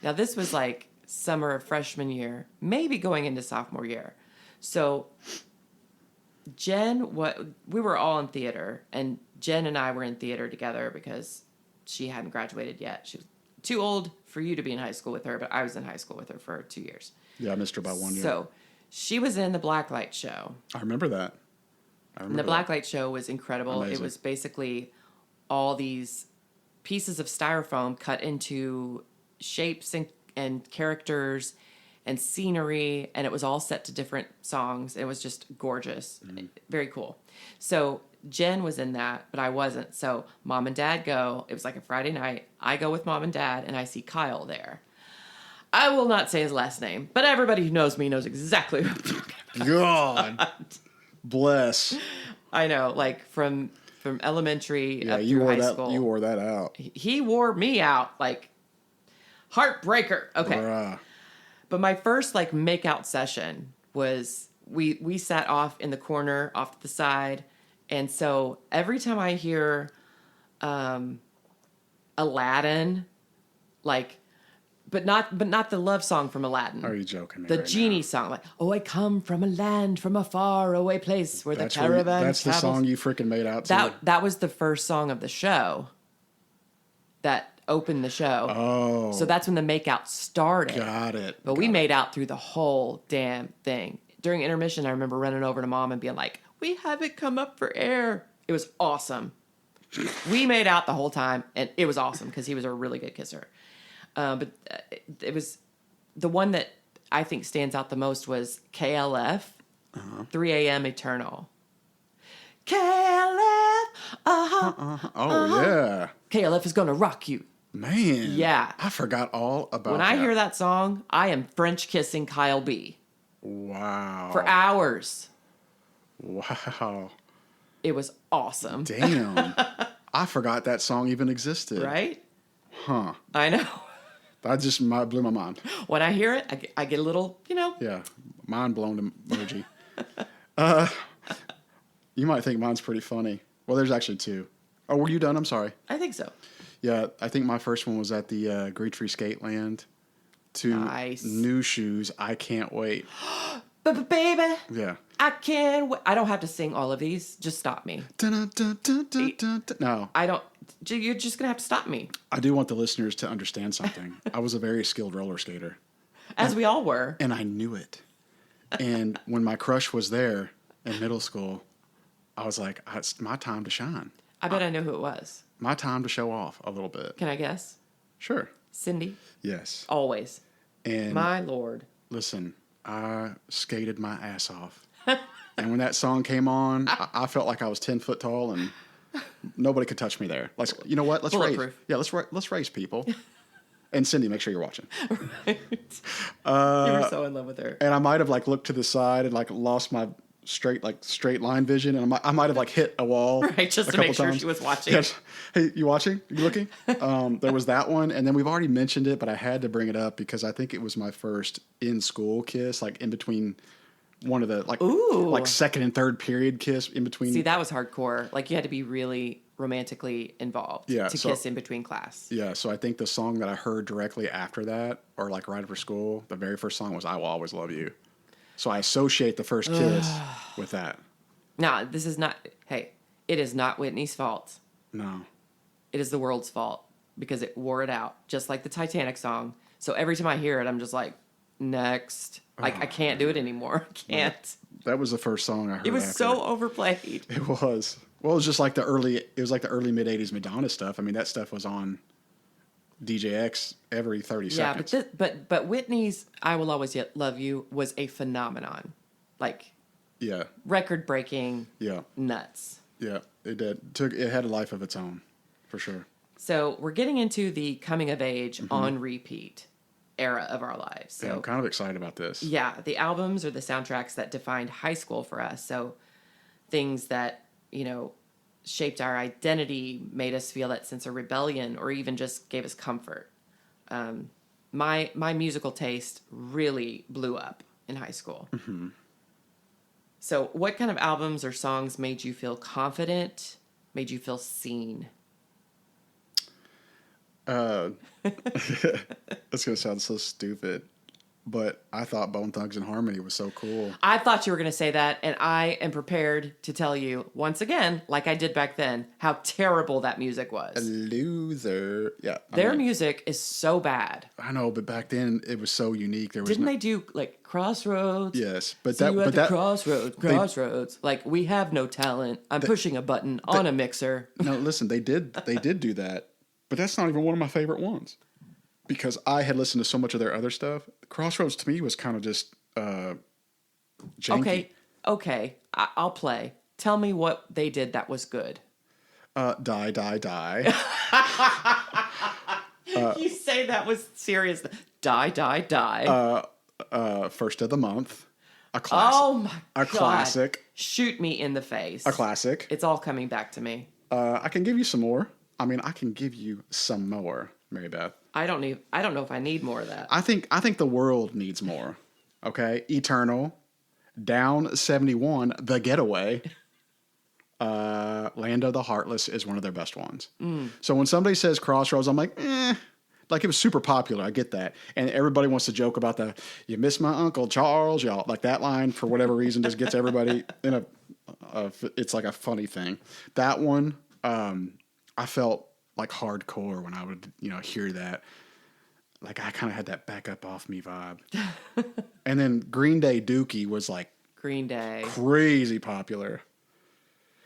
Speaker 2: Now, this was like summer of freshman year, maybe going into sophomore year. So we were all in theater, and Jen and I were in theater together because she hadn't graduated yet. She was too old for you to be in high school with her, but I was in high school with her for 2 years.
Speaker 1: Yeah, I missed her by 1 year.
Speaker 2: So she was in the Blacklight show.
Speaker 1: I remember that.
Speaker 2: And the Blacklight show was incredible. Amazing. It was basically all these pieces of styrofoam cut into shapes and characters and scenery, and it was all set to different songs. It was just gorgeous. Very cool. So Jen was in that, but I wasn't. So Mom and Dad go. It was like a Friday night. I go with Mom and Dad, and I see Kyle there. I will not say his last name, but everybody who knows me knows exactly who I'm talking about.
Speaker 1: God bless.
Speaker 2: I know, like from elementary up through high school.
Speaker 1: You wore that out.
Speaker 2: He wore me out, like heartbreaker. Okay.
Speaker 1: Bruh.
Speaker 2: But my first like make out session was we sat off in the corner off to the side. And so every time I hear Aladdin, like, but not the love song from Aladdin.
Speaker 1: Are you joking me
Speaker 2: The
Speaker 1: right
Speaker 2: genie
Speaker 1: now?
Speaker 2: song, like, oh, I come from a land, from a far away place where the caravan
Speaker 1: That's the song you freaking made out to.
Speaker 2: That was the first song of the show that opened the show.
Speaker 1: Oh.
Speaker 2: So that's when the makeout started.
Speaker 1: Got it.
Speaker 2: But we made out through the whole damn thing. During intermission, I remember running over to Mom and being like, we haven't come up for air. It was awesome. We made out the whole time, and it was awesome because he was a really good kisser. But it was the one that I think stands out the most was KLF, 3 a.m. Eternal. KLF,
Speaker 1: yeah.
Speaker 2: KLF is gonna rock you.
Speaker 1: Man.
Speaker 2: Yeah.
Speaker 1: I forgot all about that.
Speaker 2: When I hear that song, I am French kissing Kyle B.
Speaker 1: Wow.
Speaker 2: For hours.
Speaker 1: Wow.
Speaker 2: It was awesome.
Speaker 1: Damn. I forgot that song even existed.
Speaker 2: Right?
Speaker 1: Huh.
Speaker 2: I know.
Speaker 1: That just blew my mind.
Speaker 2: When I hear it, I get a little,
Speaker 1: Yeah. Mind blown emoji. You might think mine's pretty funny. Well, there's actually two. Oh, were you done? I'm sorry.
Speaker 2: I think so.
Speaker 1: Yeah, I think my first one was at the Great Tree Skateland. To
Speaker 2: Nice.
Speaker 1: New Shoes, I Can't Wait.
Speaker 2: But baby,
Speaker 1: Yeah.
Speaker 2: I can't wait. I don't have to sing all of these. Just stop me.
Speaker 1: No,
Speaker 2: I don't. You're just going to have to stop me.
Speaker 1: I do want the listeners to understand something. I was a very skilled roller skater.
Speaker 2: As we all were.
Speaker 1: And I knew it. And when my crush was there in middle school, I was like, it's my time to shine.
Speaker 2: I bet I know who it was.
Speaker 1: My time to show off a little bit.
Speaker 2: Can I guess?
Speaker 1: Sure.
Speaker 2: Cindy?
Speaker 1: Yes.
Speaker 2: Always.
Speaker 1: And
Speaker 2: My Lord.
Speaker 1: listen, I skated my ass off. And when that song came on, I felt like I was 10 foot tall and nobody could touch me there. Like, you know what? Let's race.
Speaker 2: Bulletproof.
Speaker 1: Yeah, let's race, people. And Cindy, make sure you're watching.
Speaker 2: Right. You were so in love with her.
Speaker 1: And I might have like looked to the side and like lost my straight line vision, and I might have like hit a wall.
Speaker 2: Right, just to make sure she was watching.
Speaker 1: Yes. Hey, you watching? You looking? There was that one, and then we've already mentioned it, but I had to bring it up because I think it was my first in school kiss, like in between one of the like second and third period kiss in between.
Speaker 2: See, that was hardcore. Like you had to be really romantically involved to kiss in between class.
Speaker 1: Yeah, so I think the song that I heard directly after that, or like right after school, the very first song was "I Will Always Love You." So I associate the first kiss with that.
Speaker 2: Now, this is not. Hey, it is not Whitney's fault.
Speaker 1: No.
Speaker 2: It is the world's fault because it wore it out, just like the Titanic song. So every time I hear it, I'm just like, next. Like I can't do it anymore. I can't.
Speaker 1: That was the first song I heard.
Speaker 2: It was
Speaker 1: after.
Speaker 2: so overplayed.
Speaker 1: It was. Well, it was just like the early mid '80s Madonna stuff. I mean, that stuff was on DJX every 30 seconds.
Speaker 2: Yeah, but Whitney's "I Will Always Love You" was a phenomenon. Like,
Speaker 1: yeah,
Speaker 2: record breaking.
Speaker 1: Yeah,
Speaker 2: nuts.
Speaker 1: Yeah, it did. It had a life of its own, for sure.
Speaker 2: So we're getting into the coming of age on repeat era of our lives. So
Speaker 1: yeah, I'm kind of excited about this.
Speaker 2: Yeah, the albums or the soundtracks that defined high school for us. So things that, shaped our identity, made us feel that sense of rebellion, or even just gave us comfort. My musical taste really blew up in high school. Mm-hmm. So what kind of albums or songs made you feel confident, made you feel seen?
Speaker 1: It's going to sound so stupid, but I thought Bone Thugs and Harmony was so cool.
Speaker 2: I thought you were going to say that, and I am prepared to tell you, once again, like I did back then, how terrible that music was.
Speaker 1: A loser. Yeah.
Speaker 2: Their music is so bad.
Speaker 1: I know, but back then it was so unique. There was
Speaker 2: Didn't they do, like, Crossroads?
Speaker 1: Yes, but
Speaker 2: See
Speaker 1: that...
Speaker 2: you at
Speaker 1: but
Speaker 2: the
Speaker 1: that
Speaker 2: Crossroads. Like, we have no talent. I'm pushing a button on a mixer.
Speaker 1: No, listen, they did do that, but that's not even one of my favorite ones. Because I had listened to so much of their other stuff. Crossroads to me was kind of just janky.
Speaker 2: Okay. I'll play. Tell me what they did that was good.
Speaker 1: Die, Die, Die.
Speaker 2: You say that was serious. Die, Die, Die.
Speaker 1: First of the Month. A classic.
Speaker 2: Oh my God.
Speaker 1: A classic.
Speaker 2: Shoot me in the face.
Speaker 1: A classic.
Speaker 2: It's all coming back to me.
Speaker 1: I can give you some more. I mean, I can give you some more, Mary Beth.
Speaker 2: I don't know if I need more of that.
Speaker 1: I think the world needs more. Okay? Eternal, Down 71, The Getaway, Land of the Heartless is one of their best ones. So when somebody says Crossroads, I'm like, like it was super popular. I get that. And everybody wants to joke about you miss my Uncle Charles, y'all. Like that line, for whatever reason, just gets everybody in it's like a funny thing. That one, I felt like hardcore when I would, hear that. Like I kind of had that back up off me vibe. And then Green Day Dookie was like
Speaker 2: Green Day.
Speaker 1: Crazy popular.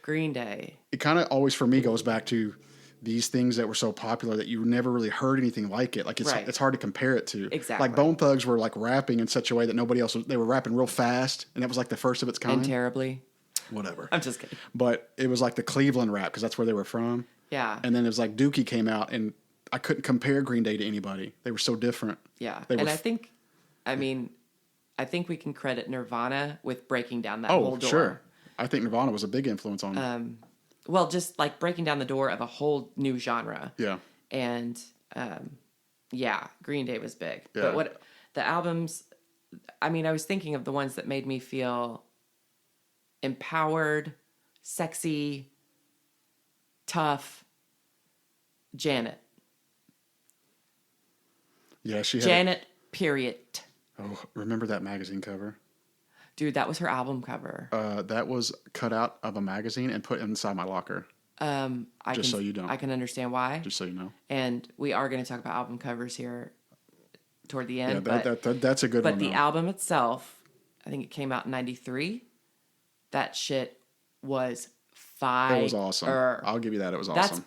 Speaker 2: Green Day.
Speaker 1: It kind of always for me goes back to these things that were so popular that you never really heard anything like it. Like it's hard to compare it to.
Speaker 2: Exactly.
Speaker 1: Like Bone Thugs were like rapping in such a way that nobody else they were rapping real fast, and that was like the first of its kind.
Speaker 2: And terribly.
Speaker 1: Whatever.
Speaker 2: I'm just kidding.
Speaker 1: But it was like the Cleveland rap because that's where they were from.
Speaker 2: Yeah.
Speaker 1: And then it was like Dookie came out, and I couldn't compare Green Day to anybody. They were so different.
Speaker 2: Yeah. And I think we can credit Nirvana with breaking down that whole door. Sure.
Speaker 1: I think Nirvana was a big influence on
Speaker 2: well, just like breaking down the door of a whole new genre.
Speaker 1: Yeah.
Speaker 2: And Green Day was big.
Speaker 1: Yeah.
Speaker 2: But what the albums, I was thinking of the ones that made me feel empowered, sexy, tough Janet.
Speaker 1: Yeah, she had.
Speaker 2: Janet, period.
Speaker 1: Oh, remember that magazine cover?
Speaker 2: Dude, that was her album cover.
Speaker 1: That was cut out of a magazine and put inside my locker. So you don't.
Speaker 2: I can understand why.
Speaker 1: Just so you know.
Speaker 2: And we are going to talk about album covers here toward the end.
Speaker 1: Yeah, that's a good one.
Speaker 2: But the album itself, I think it came out in 93. That shit was fire.
Speaker 1: It was awesome. I'll give you that. It was awesome.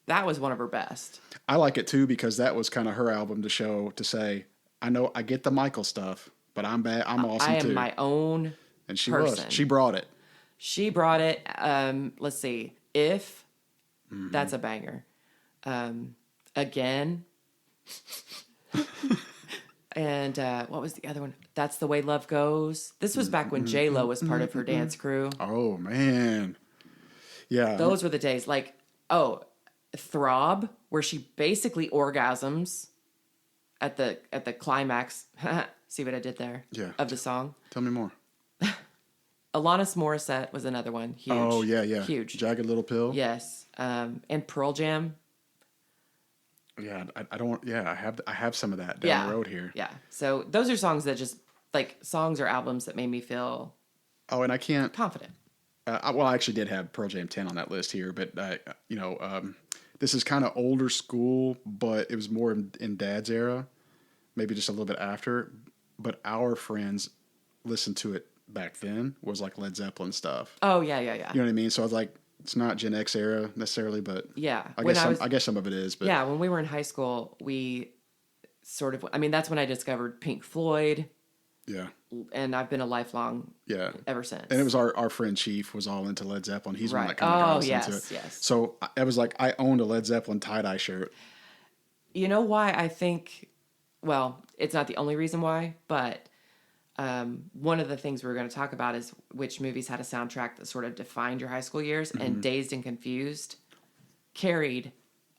Speaker 2: That was one of her best.
Speaker 1: I like it too because that was kind of her album to say, I know I get the Michael stuff, but I'm bad. I'm awesome too.
Speaker 2: I am my own
Speaker 1: and she
Speaker 2: person.
Speaker 1: She brought it.
Speaker 2: She brought it. Let's see. If that's a banger. Again. And what was the other one? That's the Way Love Goes. This was back when J-Lo was part of her dance crew.
Speaker 1: Oh man. Yeah.
Speaker 2: Those were the days. Like, Throb, where she basically orgasms at the climax. See what I did there?
Speaker 1: Yeah.
Speaker 2: Of the song.
Speaker 1: Tell me more.
Speaker 2: Alanis Morissette was another one. Huge.
Speaker 1: Oh yeah, yeah.
Speaker 2: Huge.
Speaker 1: Jagged Little Pill.
Speaker 2: Yes. And Pearl Jam.
Speaker 1: Yeah, I don't. Yeah, I have some of that down the road here.
Speaker 2: Yeah. So those are songs that just like songs or albums that made me feel.
Speaker 1: Oh, and I can't
Speaker 2: confident.
Speaker 1: I actually did have Pearl Jam 10 on that list here, but this is kind of older school, but it was more in Dad's era, maybe just a little bit after. But our friends listened to it back then was like Led Zeppelin stuff.
Speaker 2: Oh yeah. You
Speaker 1: know what I mean? So I was like, it's not Gen X era necessarily, but
Speaker 2: yeah,
Speaker 1: I guess some of it is. But
Speaker 2: yeah, when we were in high school, we sort of. I mean, that's when I discovered Pink Floyd.
Speaker 1: Yeah.
Speaker 2: And I've been a lifelong.
Speaker 1: Yeah.
Speaker 2: Ever since.
Speaker 1: And it was our friend Chief was all into Led Zeppelin. He's
Speaker 2: right.
Speaker 1: one that kind of got us
Speaker 2: yes,
Speaker 1: into it.
Speaker 2: Yes.
Speaker 1: So I was like, I owned a Led Zeppelin tie-dye shirt.
Speaker 2: You know why I think? Well, it's not the only reason why, but one of the things we're going to talk about is which movies had a soundtrack that sort of defined your high school years, and Dazed and Confused carried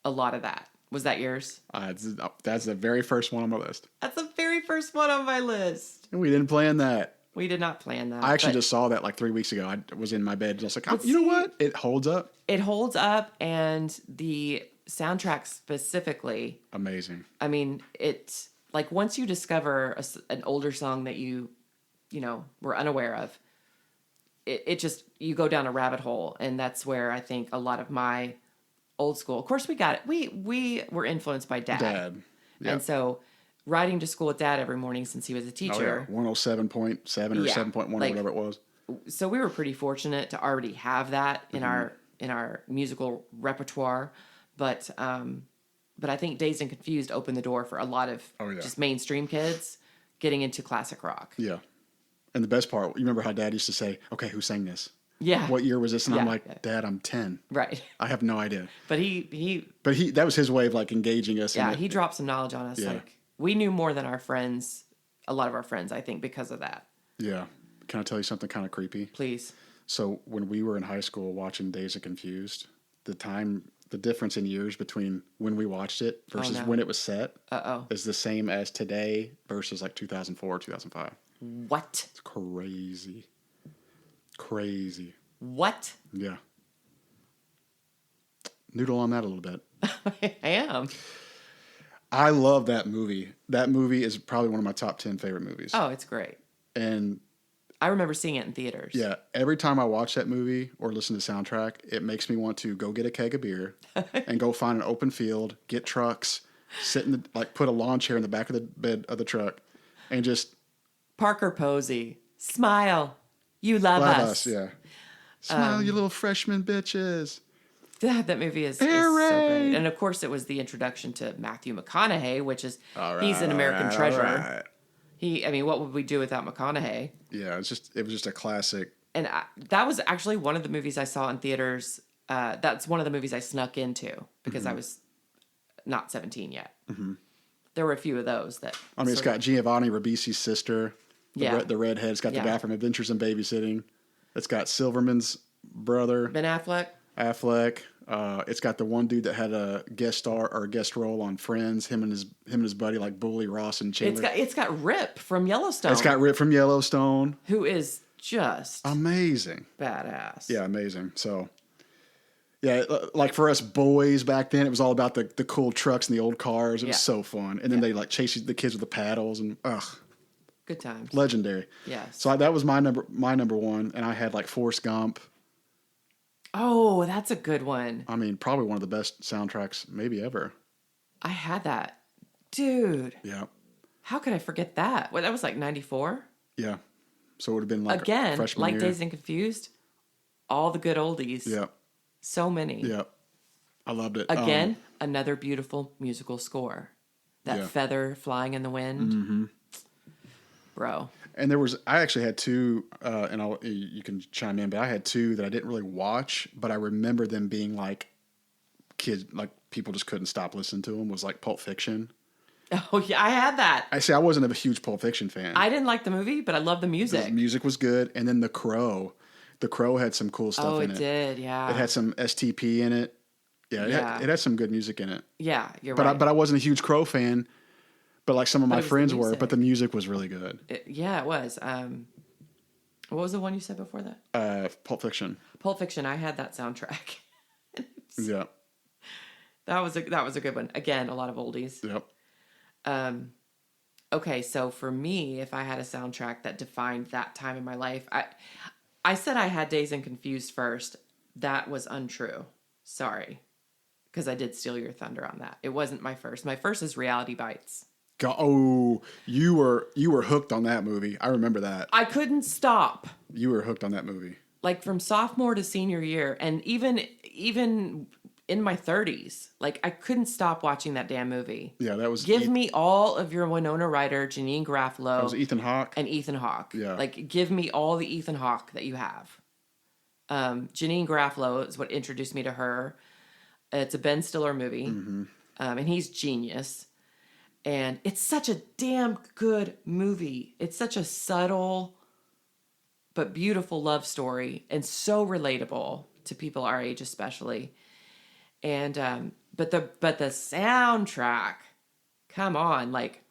Speaker 2: a lot of that. Was that yours?
Speaker 1: That's the very first one on my list.
Speaker 2: That's the very first one on my list.
Speaker 1: And we didn't plan that.
Speaker 2: We did not plan that.
Speaker 1: I actually just saw that like 3 weeks ago. I was in my bed and I was like, you know what? It holds up.
Speaker 2: It holds up, and the soundtrack specifically.
Speaker 1: Amazing.
Speaker 2: I mean, it's like once you discover an older song that you were unaware of, it just, you go down a rabbit hole. And that's where I think a lot of my old school, of course we got it. We were influenced by Dad.
Speaker 1: Yep.
Speaker 2: And so riding to school with Dad every morning since he was a teacher.
Speaker 1: 107.7 or 7.1 or whatever it was.
Speaker 2: So we were pretty fortunate to already have that in our musical repertoire. But I think Dazed and Confused opened the door for a lot of just mainstream kids getting into classic rock.
Speaker 1: Yeah. And the best part, you remember how Dad used to say, okay, who sang this?
Speaker 2: Yeah.
Speaker 1: What year was this? And I'm like, Dad, I'm 10.
Speaker 2: Right.
Speaker 1: I have no idea.
Speaker 2: But he
Speaker 1: that was his way of like engaging us.
Speaker 2: Yeah, he dropped some knowledge on us.
Speaker 1: Yeah.
Speaker 2: Like we knew more than our friends, a lot of our friends, I think, because of that.
Speaker 1: Yeah. Can I tell you something kind of creepy?
Speaker 2: Please.
Speaker 1: So when we were in high school watching Dazed and Confused, the difference in years between when we watched it versus when it was set is the same as today versus like 2004 or 2005.
Speaker 2: What?
Speaker 1: It's crazy. Crazy.
Speaker 2: What?
Speaker 1: Yeah. Noodle on that a little bit.
Speaker 2: I am.
Speaker 1: I love that movie. That movie is probably one of my top 10 favorite movies.
Speaker 2: Oh, it's great.
Speaker 1: And
Speaker 2: I remember seeing it in theaters.
Speaker 1: Yeah. Every time I watch that movie or listen to the soundtrack, it makes me want to go get a keg of beer and go find an open field, get trucks, put a lawn chair in the back of the bed of the truck and just...
Speaker 2: Parker Posey. Smile. You love us.
Speaker 1: Yeah. Smile, you little freshman bitches.
Speaker 2: That movie is so great. And of course, it was the introduction to Matthew McConaughey, which is, he's an American treasure. What would we do without McConaughey?
Speaker 1: Yeah, it was just a classic.
Speaker 2: And that was actually one of the movies I saw in theaters. That's one of the movies I snuck into because I was not 17 yet. Mm-hmm. There were a few of those that...
Speaker 1: it's got Giovanni Ribisi's sister, the redhead. It's got the guy from Adventures in Babysitting. It's got Silverman's brother.
Speaker 2: Ben Affleck.
Speaker 1: It's got the one dude that had a guest star or a guest role on Friends. Him and his buddy, like Bully, Ross, and Chandler.
Speaker 2: It's got Rip from Yellowstone.
Speaker 1: It's got Rip from Yellowstone,
Speaker 2: who is just
Speaker 1: amazing.
Speaker 2: badass.
Speaker 1: Yeah, amazing. So, yeah, like for us boys back then, it was all about the cool trucks and the old cars. It was so fun. And then they like chase the kids with the paddles and
Speaker 2: Good times.
Speaker 1: legendary.
Speaker 2: Yes.
Speaker 1: So that was my number one, and I had like Forrest Gump.
Speaker 2: Oh, that's a good one.
Speaker 1: I mean, probably one of the best soundtracks maybe ever.
Speaker 2: I had that. Dude.
Speaker 1: Yeah.
Speaker 2: How could I forget that? Well, that was like 94.
Speaker 1: Yeah. So it would have been like
Speaker 2: Again,
Speaker 1: freshman
Speaker 2: like
Speaker 1: year.
Speaker 2: Dazed and Confused. All the good oldies.
Speaker 1: Yeah.
Speaker 2: So many.
Speaker 1: Yeah. I loved it.
Speaker 2: Again, another beautiful musical score. That feather flying in the wind.
Speaker 1: Mm-hmm.
Speaker 2: Bro.
Speaker 1: And I actually had two, and you can chime in, but I had two that I didn't really watch, but I remember them being like kids, like people just couldn't stop listening to them, was like Pulp Fiction.
Speaker 2: Oh, yeah, I had that.
Speaker 1: I wasn't a huge Pulp Fiction fan.
Speaker 2: I didn't like the movie, but I loved the music.
Speaker 1: The music was good. And then The Crow. The Crow had some cool stuff in it.
Speaker 2: Oh, it did, yeah.
Speaker 1: It had some STP in it. Yeah, it had some good music in it.
Speaker 2: Yeah, you're right.
Speaker 1: But I wasn't a huge Crow fan, but like some of my friends were,
Speaker 2: music.
Speaker 1: but the music was really good.
Speaker 2: It was. What was the one you said before that?
Speaker 1: Pulp Fiction.
Speaker 2: Pulp Fiction. I had that soundtrack.
Speaker 1: Yeah.
Speaker 2: That was a good one. Again, a lot of oldies.
Speaker 1: Yep.
Speaker 2: Okay, so for me, if I had a soundtrack that defined that time in my life, I said I had Dazed and Confused first. That was untrue. Sorry. Because I did steal your thunder on that. It wasn't my first. My first is Reality Bites.
Speaker 1: Oh, you were hooked on that movie. I remember that.
Speaker 2: I couldn't stop.
Speaker 1: You were hooked on that movie.
Speaker 2: Like from sophomore to senior year, and even in my 30s, like I couldn't stop watching that damn movie.
Speaker 1: Yeah, that was.
Speaker 2: Give me all of your Winona Ryder, Janine Garofalo.
Speaker 1: That was Ethan Hawke.
Speaker 2: And Ethan Hawke.
Speaker 1: Yeah.
Speaker 2: Like give me all the Ethan Hawke that you have. Janine Garofalo is what introduced me to her. It's a Ben Stiller movie, and he's genius. And it's such a damn good movie. It's such a subtle but beautiful love story and so relatable to people our age especially. And but the soundtrack, come on, like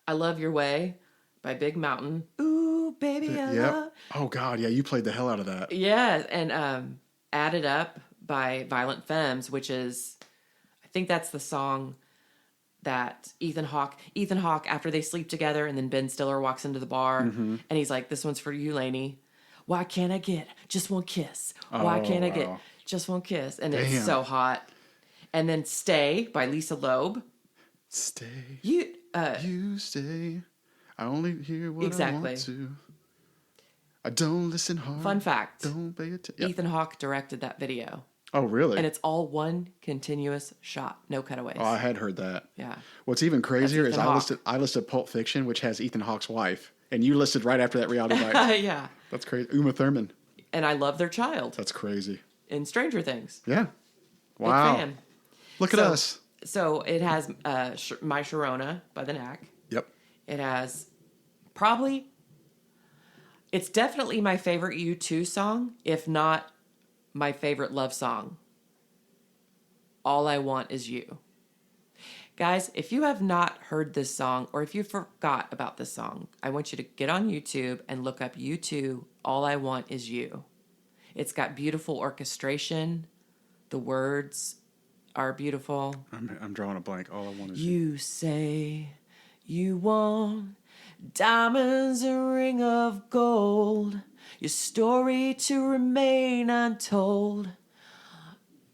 Speaker 2: I Love Your Way by Big Mountain. Ooh, baby, I love.
Speaker 1: Oh God, yeah, you played the hell out of that.
Speaker 2: Yeah, and Added Up by Violent Femmes, which is, I think that's the song that Ethan Hawke, after they sleep together and then Ben Stiller walks into the bar and he's like, this one's for you, Lainey. Why can't I get just one kiss? Why can't I get just one kiss? And it's so hot. And then Stay by Lisa Loeb.
Speaker 1: Stay.
Speaker 2: You
Speaker 1: stay. I only hear what I
Speaker 2: exactly.
Speaker 1: want to. I don't listen hard.
Speaker 2: Fun fact.
Speaker 1: Don't pay attention.
Speaker 2: Ethan Hawke directed that video.
Speaker 1: Oh, really?
Speaker 2: And it's all one continuous shot, no cutaways.
Speaker 1: Oh, I had heard that.
Speaker 2: Yeah.
Speaker 1: What's even crazier is
Speaker 2: Hawke.
Speaker 1: I listed Pulp Fiction, which has Ethan Hawke's wife, and you listed right after that Reality Bites.
Speaker 2: Yeah.
Speaker 1: That's crazy. Uma Thurman.
Speaker 2: And I love their child.
Speaker 1: That's crazy.
Speaker 2: In Stranger Things.
Speaker 1: Yeah. Wow.
Speaker 2: Big fan.
Speaker 1: Look at us.
Speaker 2: So it has My Sharona by the Knack.
Speaker 1: Yep.
Speaker 2: It has it's definitely my favorite U2 song, if not my favorite love song. All I Want Is You. Guys, if you have not heard this song, or if you forgot about this song, I want you to get on YouTube and look up U2, All I Want Is You. It's got beautiful orchestration. The words are beautiful.
Speaker 1: I'm drawing a blank. All I want is
Speaker 2: You say you want diamonds, a ring of gold, your story to remain untold,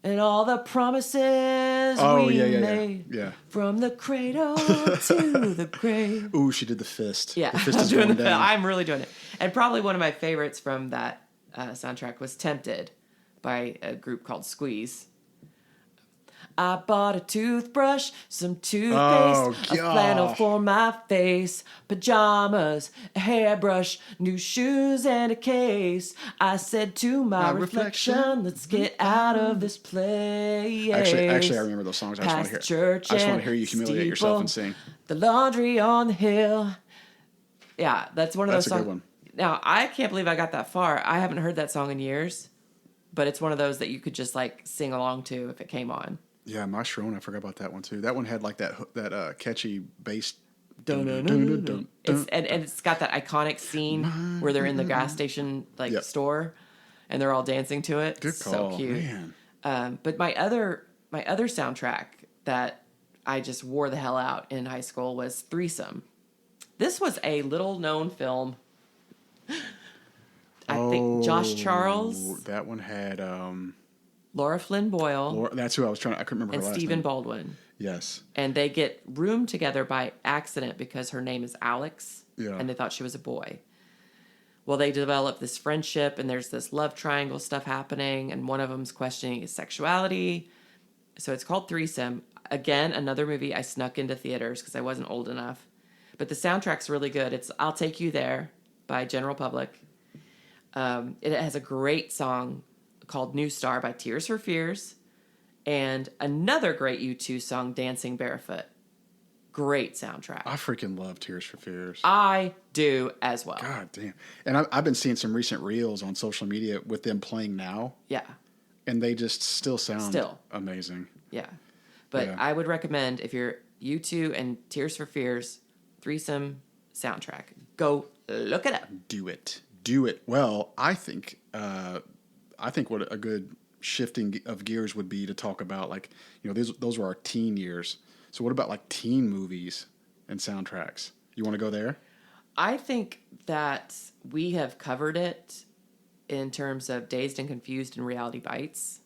Speaker 2: and all the promises made from the cradle to the grave.
Speaker 1: Ooh, she did the fist.
Speaker 2: Yeah,
Speaker 1: the fist is going down.
Speaker 2: I'm really doing it. And probably one of my favorites from that soundtrack was Tempted by a group called Squeeze. I bought a toothbrush, some toothpaste, a flannel for my face, pajamas, a hairbrush, new shoes, and a case. I said to my reflection, let's get out of this place.
Speaker 1: Actually, I remember those songs. I just want to hear you humiliate yourself and sing.
Speaker 2: The laundry on the hill. Yeah, that's one of those songs.
Speaker 1: That's a good one.
Speaker 2: Now, I can't believe I got that far. I haven't heard that song in years, but it's one of those that you could just like sing along to if it came on.
Speaker 1: Yeah, My Sharona, I forgot about that one too. That one had like that catchy bass Dun-dun-dun-dun-dun.
Speaker 2: And it's got that iconic scene where they're in the gas station
Speaker 1: Yep.
Speaker 2: store, and they're all dancing to it.
Speaker 1: Good
Speaker 2: So
Speaker 1: call,
Speaker 2: cute.
Speaker 1: man.
Speaker 2: But my other soundtrack that I just wore the hell out in high school was Threesome. This was a little known film. I think Josh Charles,
Speaker 1: That one had
Speaker 2: Laura Flynn Boyle,
Speaker 1: that's who I was trying. I couldn't remember
Speaker 2: and
Speaker 1: her last
Speaker 2: Stephen
Speaker 1: name.
Speaker 2: Baldwin.
Speaker 1: Yes.
Speaker 2: And they get roomed together by accident because her name is Alex,
Speaker 1: Yeah.
Speaker 2: and they thought she was a boy. Well, they develop this friendship, and there's this love triangle stuff happening, and one of them's questioning his sexuality. So it's called Threesome. Again, another movie I snuck into theaters because I wasn't old enough. But the soundtrack's really good. It's I'll Take You There by General Public. It has a great song called New Star by Tears for Fears, and another great U2 song, Dancing Barefoot. Great soundtrack.
Speaker 1: I freaking love Tears for Fears.
Speaker 2: I do as well.
Speaker 1: God damn. And I've been seeing some recent reels on social media with them playing now,
Speaker 2: Yeah,
Speaker 1: and they just still sound amazing.
Speaker 2: yeah. But
Speaker 1: Yeah.
Speaker 2: I would recommend, if you're U2 and Tears for Fears, Threesome soundtrack, go look it up.
Speaker 1: Do it. Well, I think what a good shifting of gears would be to talk about, like, those were our teen years. So what about like teen movies and soundtracks? You want to go there?
Speaker 2: I think that we have covered it in terms of Dazed and Confused and Reality Bites.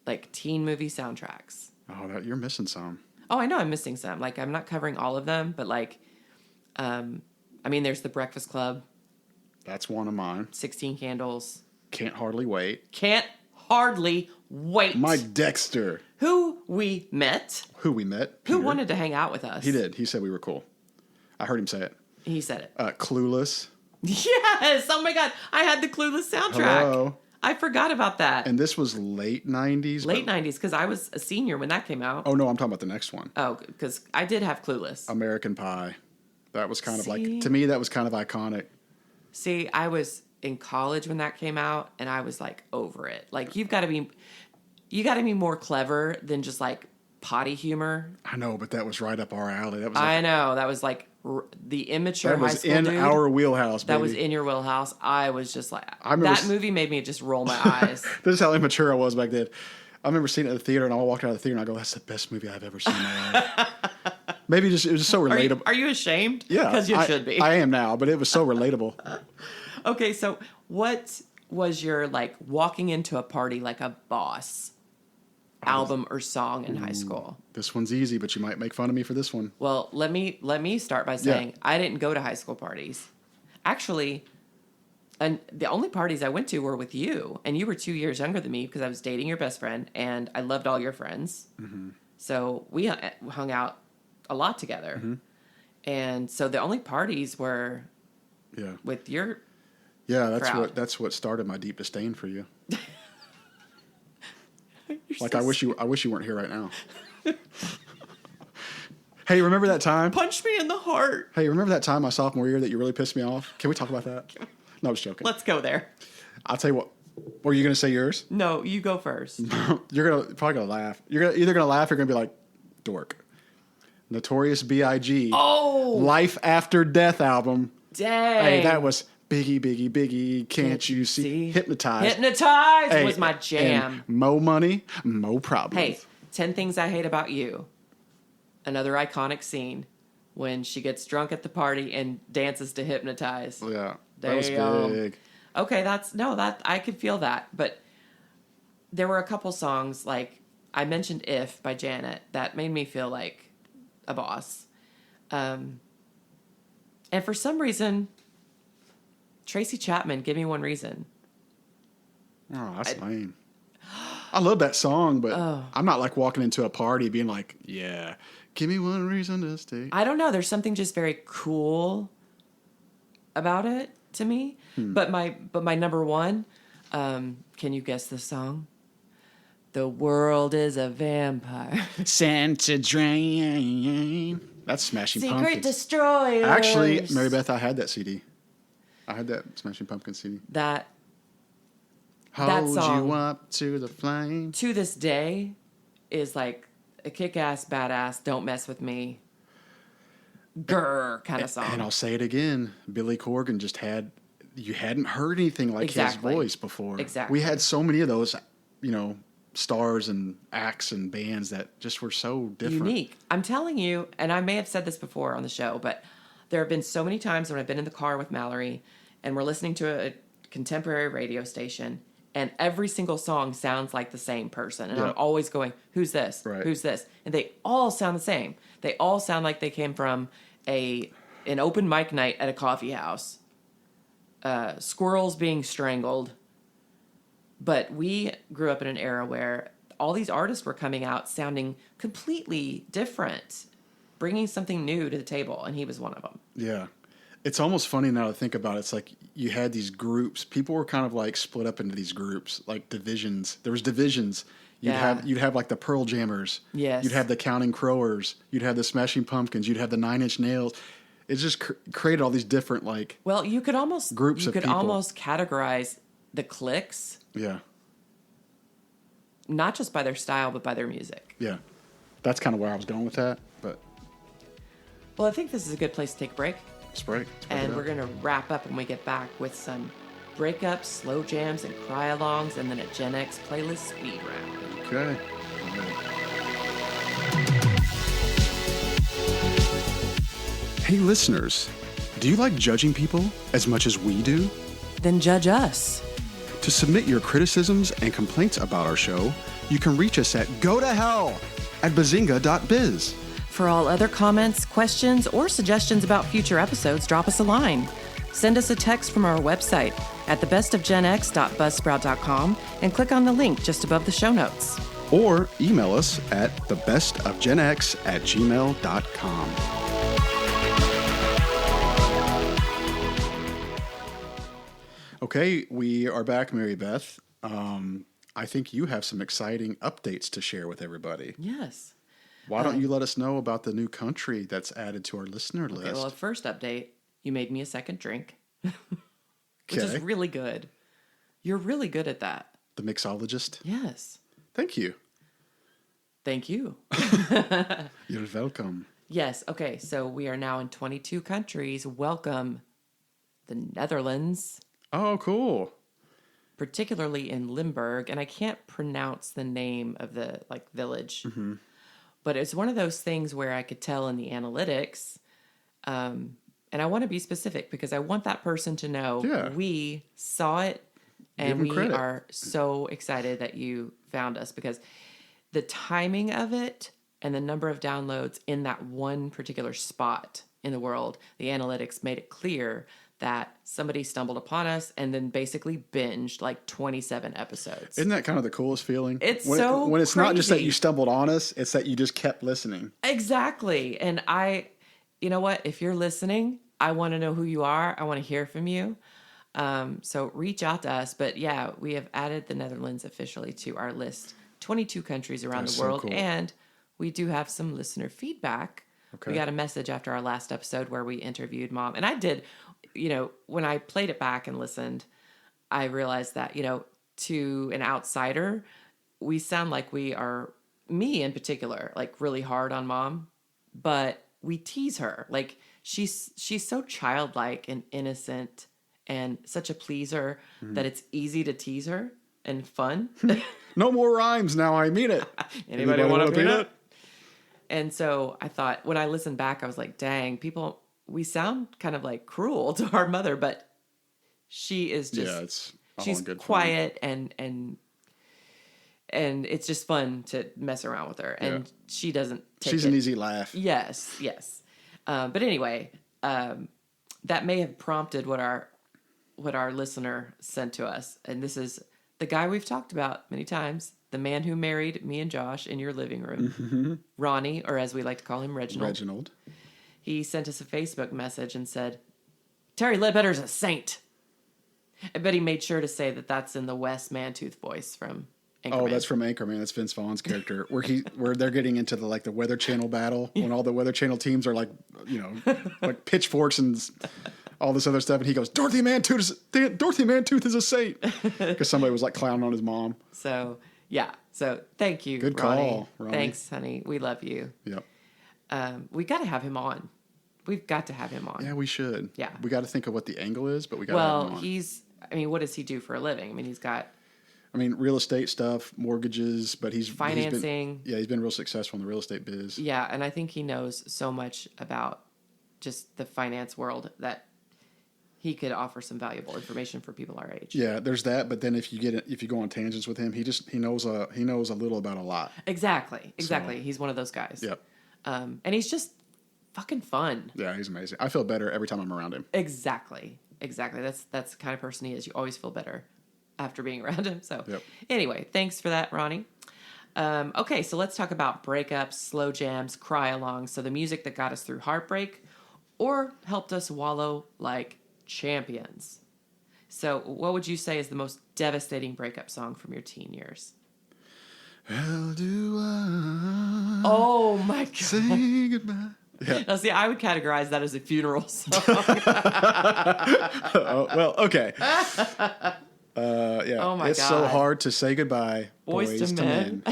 Speaker 2: Like teen movie soundtracks.
Speaker 1: Oh, you're missing some.
Speaker 2: Oh, I know I'm missing some. Like, I'm not covering all of them, but like, there's The Breakfast Club,
Speaker 1: That's one of mine.
Speaker 2: 16 Candles.
Speaker 1: Can't Hardly Wait.
Speaker 2: Can't Hardly Wait.
Speaker 1: Mike Dexter.
Speaker 2: Who we met.
Speaker 1: Who we met.
Speaker 2: Who
Speaker 1: Peter.
Speaker 2: wanted to hang out with us.
Speaker 1: He did. He said we were cool. I heard him say it.
Speaker 2: He said it.
Speaker 1: Clueless.
Speaker 2: Yes! Oh my God. I had the Clueless soundtrack.
Speaker 1: Hello.
Speaker 2: I forgot about that.
Speaker 1: And this was late 90s.
Speaker 2: Late 90s, because I was a senior when that came out.
Speaker 1: Oh, no, I'm talking about the next one.
Speaker 2: Oh, because I did have Clueless.
Speaker 1: American Pie. That was kind of like,
Speaker 2: See?
Speaker 1: to me, that was kind of iconic.
Speaker 2: See, I was in college when that came out, and I was like over it. Like, you got to be more clever than just like potty humor.
Speaker 1: I know, but that was right up our alley. That was
Speaker 2: I know, that was like the immature
Speaker 1: that
Speaker 2: high
Speaker 1: was
Speaker 2: school
Speaker 1: in
Speaker 2: dude.
Speaker 1: our wheelhouse, baby.
Speaker 2: That was in your wheelhouse. I was just like,
Speaker 1: remember
Speaker 2: that movie made me just roll my eyes.
Speaker 1: This is how immature I was back then. I remember seeing it at the theater, and I walked out of the theater, and I go, "That's the best movie I've ever seen in my life." Maybe it was just so relatable.
Speaker 2: Are you ashamed?
Speaker 1: Yeah,
Speaker 2: Because you should be.
Speaker 1: I am now, but it was so relatable.
Speaker 2: Okay, so what was your like walking into a party like a boss album or song in high school?
Speaker 1: This one's easy, but you might make fun of me for this one.
Speaker 2: Well, let me start by saying I didn't go to high school parties. Actually, and the only parties I went to were with you, and you were 2 years younger than me because I was dating your best friend, and I loved all your friends. Mm-hmm. So we hung out a lot together. Mm-hmm. And so the only parties were with your crowd.
Speaker 1: That's what started my deep disdain for you. Like, I wish you weren't here right now. Hey, remember that time?
Speaker 2: Punch me in the heart.
Speaker 1: Hey, remember that time my sophomore year that you really pissed me off? Can we talk about that? No, I was joking.
Speaker 2: Let's go there.
Speaker 1: I'll tell you what. Were you going to say yours?
Speaker 2: No, you go first.
Speaker 1: You're probably going to laugh. You're either going to laugh or you're going to be like, dork. Notorious B.I.G.
Speaker 2: Oh!
Speaker 1: Life After Death album.
Speaker 2: Dang.
Speaker 1: Hey, that was Biggie, Biggie, Biggie. Can't you see? Hypnotized.
Speaker 2: Hypnotized was my jam.
Speaker 1: Mo money, mo problems.
Speaker 2: Hey, 10 Things I Hate About You. Another iconic scene when she gets drunk at the party and dances to Hypnotize.
Speaker 1: Yeah, that was big.
Speaker 2: Okay, that I could feel that. But there were a couple songs, like I mentioned If by Janet, that made me feel like a boss. And for some reason, Tracy Chapman, Give Me One Reason.
Speaker 1: Oh, that's lame. I love that song, but I'm not like walking into a party being like, yeah, give me one reason to stay.
Speaker 2: I don't know. There's something just very cool about it to me. But my number one, can you guess the song? The world is a vampire.
Speaker 1: Santa Drain. That's Smashing
Speaker 2: Secret
Speaker 1: Pumpkins.
Speaker 2: Destroyers.
Speaker 1: Actually, Mary Beth, I had that CD. I had that Smashing Pumpkins CD.
Speaker 2: That
Speaker 1: Hold
Speaker 2: song,
Speaker 1: you up to the flame.
Speaker 2: to this day, is like a kick-ass, badass, don't mess with me, grr kind of song.
Speaker 1: And I'll say it again, Billy Corgan just you hadn't heard anything like his voice before.
Speaker 2: Exactly.
Speaker 1: We had so many of those, stars and acts and bands that just were so different.
Speaker 2: Unique. I'm telling you, and I may have said this before on the show, but there have been so many times when I've been in the car with Mallory and we're listening to a contemporary radio station and every single song sounds like the same person. And I'm always going, who's this?
Speaker 1: Right.
Speaker 2: Who's this? And they all sound the same. They all sound like they came from an open mic night at a coffee house. Squirrels being strangled. But we grew up in an era where all these artists were coming out sounding completely different, bringing something new to the table, and he was one of them. Yeah.
Speaker 1: It's almost funny now to think about it. It's like you had these groups. People were kind of like split up into these groups, like divisions. There was divisions. You'd have like the Pearl Jammers.
Speaker 2: Yes.
Speaker 1: You'd have the Counting Crowers. You'd have the Smashing Pumpkins. You'd have the Nine Inch Nails. It just created all these different
Speaker 2: you could almost
Speaker 1: groups of people.
Speaker 2: Almost categorize the cliques.
Speaker 1: Yeah.
Speaker 2: Not just by their style, but by their music.
Speaker 1: Yeah. That's kind of where I was going with that. But
Speaker 2: well, I think this is a good place to take a break.
Speaker 1: Let's break.
Speaker 2: And we're going to wrap up when we get back with some breakups, slow jams, and cry-alongs, and then a Gen X playlist speed round.
Speaker 1: Okay. Hey, listeners. Do you like judging people as much as we do?
Speaker 2: Then judge us.
Speaker 1: To submit your criticisms and complaints about our show, you can reach us at gotohell@bazinga.biz.
Speaker 2: For all other comments, questions, or suggestions about future episodes, drop us a line. Send us a text from our website at thebestofgenx.buzzsprout.com and click on the link just above the show notes.
Speaker 1: Or email us at thebestofgenx@gmail.com. Okay, we are back, Mary Beth. I think you have some exciting updates to share with everybody.
Speaker 2: Yes.
Speaker 1: Why don't you let us know about the new country that's added to our listener list?
Speaker 2: Okay, well, first update, you made me a second drink, which is really good. You're really good at that.
Speaker 1: The mixologist?
Speaker 2: Yes.
Speaker 1: Thank you.
Speaker 2: Thank you.
Speaker 1: You're welcome.
Speaker 2: Yes. Okay, so we are now in 22 countries. Welcome, the Netherlands.
Speaker 1: Oh, cool.
Speaker 2: Particularly in Limburg, and I can't pronounce the name of the village. Mm-hmm. But it's one of those things where I could tell in the analytics, and I want to be specific because I want that person to know we saw it, and we are so excited that you found us because the timing of it and the number of downloads in that one particular spot in the world, the analytics made it clear that somebody stumbled upon us and then basically binged 27 episodes.
Speaker 1: Isn't that kind of the coolest feeling?
Speaker 2: It's
Speaker 1: when it's
Speaker 2: crazy.
Speaker 1: Not just that you stumbled on us, it's that you just kept listening.
Speaker 2: Exactly. And you know what? If you're listening, I want to know who you are. I want to hear from you. So reach out to us. But yeah, we have added the Netherlands officially to our list. 22 countries around the world. So cool. And we do have some listener feedback. Okay. We got a message after our last episode where we interviewed Mom. And I did, when I played it back and listened, I realized that, to an outsider, we sound like we are, me in particular, really hard on Mom, but we tease her. She's so childlike and innocent and such a pleaser that it's easy to tease her and fun.
Speaker 1: No more rhymes now, I mean it.
Speaker 2: Anybody want a peanut? And so I thought, when I listened back, I was like, dang, we sound kind of cruel to our mother, but she is just, she's quiet and it's just fun to mess around with her. And she doesn't take
Speaker 1: She's an easy laugh.
Speaker 2: Yes. But anyway, that may have prompted what our listener sent to us. And this is the guy we've talked about many times, the man who married me and Josh in your living room, mm-hmm. Ronnie, or as we like to call him, Reginald. He sent us a Facebook message and said, Terry Ledbetter's a saint. I bet he made sure to say that that's in the Wes Mantooth voice from Anchorman.
Speaker 1: Oh, that's from Anchorman. That's Vince Vaughn's character, where they're getting into the Weather Channel battle when all the Weather Channel teams are like pitchforks and all this other stuff, and he goes, Dorothy Mantooth is a saint, because somebody was clowning on his mom.
Speaker 2: So So thank you,
Speaker 1: Good
Speaker 2: Ronnie.
Speaker 1: call, Ronnie.
Speaker 2: Thanks, honey. We love you.
Speaker 1: Yep.
Speaker 2: We got to have him on. We've got to have him on.
Speaker 1: Yeah, we should.
Speaker 2: Yeah.
Speaker 1: We got to think of what the angle is, but we got to have him on.
Speaker 2: What does he do for a living? I mean, he's got
Speaker 1: real estate stuff, mortgages, but
Speaker 2: financing.
Speaker 1: He's been real successful in the real estate biz.
Speaker 2: Yeah, and I think he knows so much about just the finance world that he could offer some valuable information for people our age.
Speaker 1: Yeah, there's that. But then if you go on tangents with him, he knows a little about a lot.
Speaker 2: Exactly. So, he's one of those guys.
Speaker 1: Yep.
Speaker 2: And he's just fucking fun.
Speaker 1: Yeah, he's amazing. I feel better every time I'm around him.
Speaker 2: Exactly. That's the kind of person he is. You always feel better after being around him. So Anyway, thanks for that, Ronnie. Okay, so let's talk about breakups, slow jams, cry-alongs. So the music that got us through heartbreak or helped us wallow like champions. So what would you say is the most devastating breakup song from your teen years?
Speaker 1: How do I
Speaker 2: Oh my God.
Speaker 1: say goodbye? Yeah.
Speaker 2: Now, see, I would categorize that as a funeral song.
Speaker 1: Oh, well, okay. Yeah.
Speaker 2: Oh my
Speaker 1: it's
Speaker 2: God.
Speaker 1: so hard to say goodbye.
Speaker 2: Boys to Men.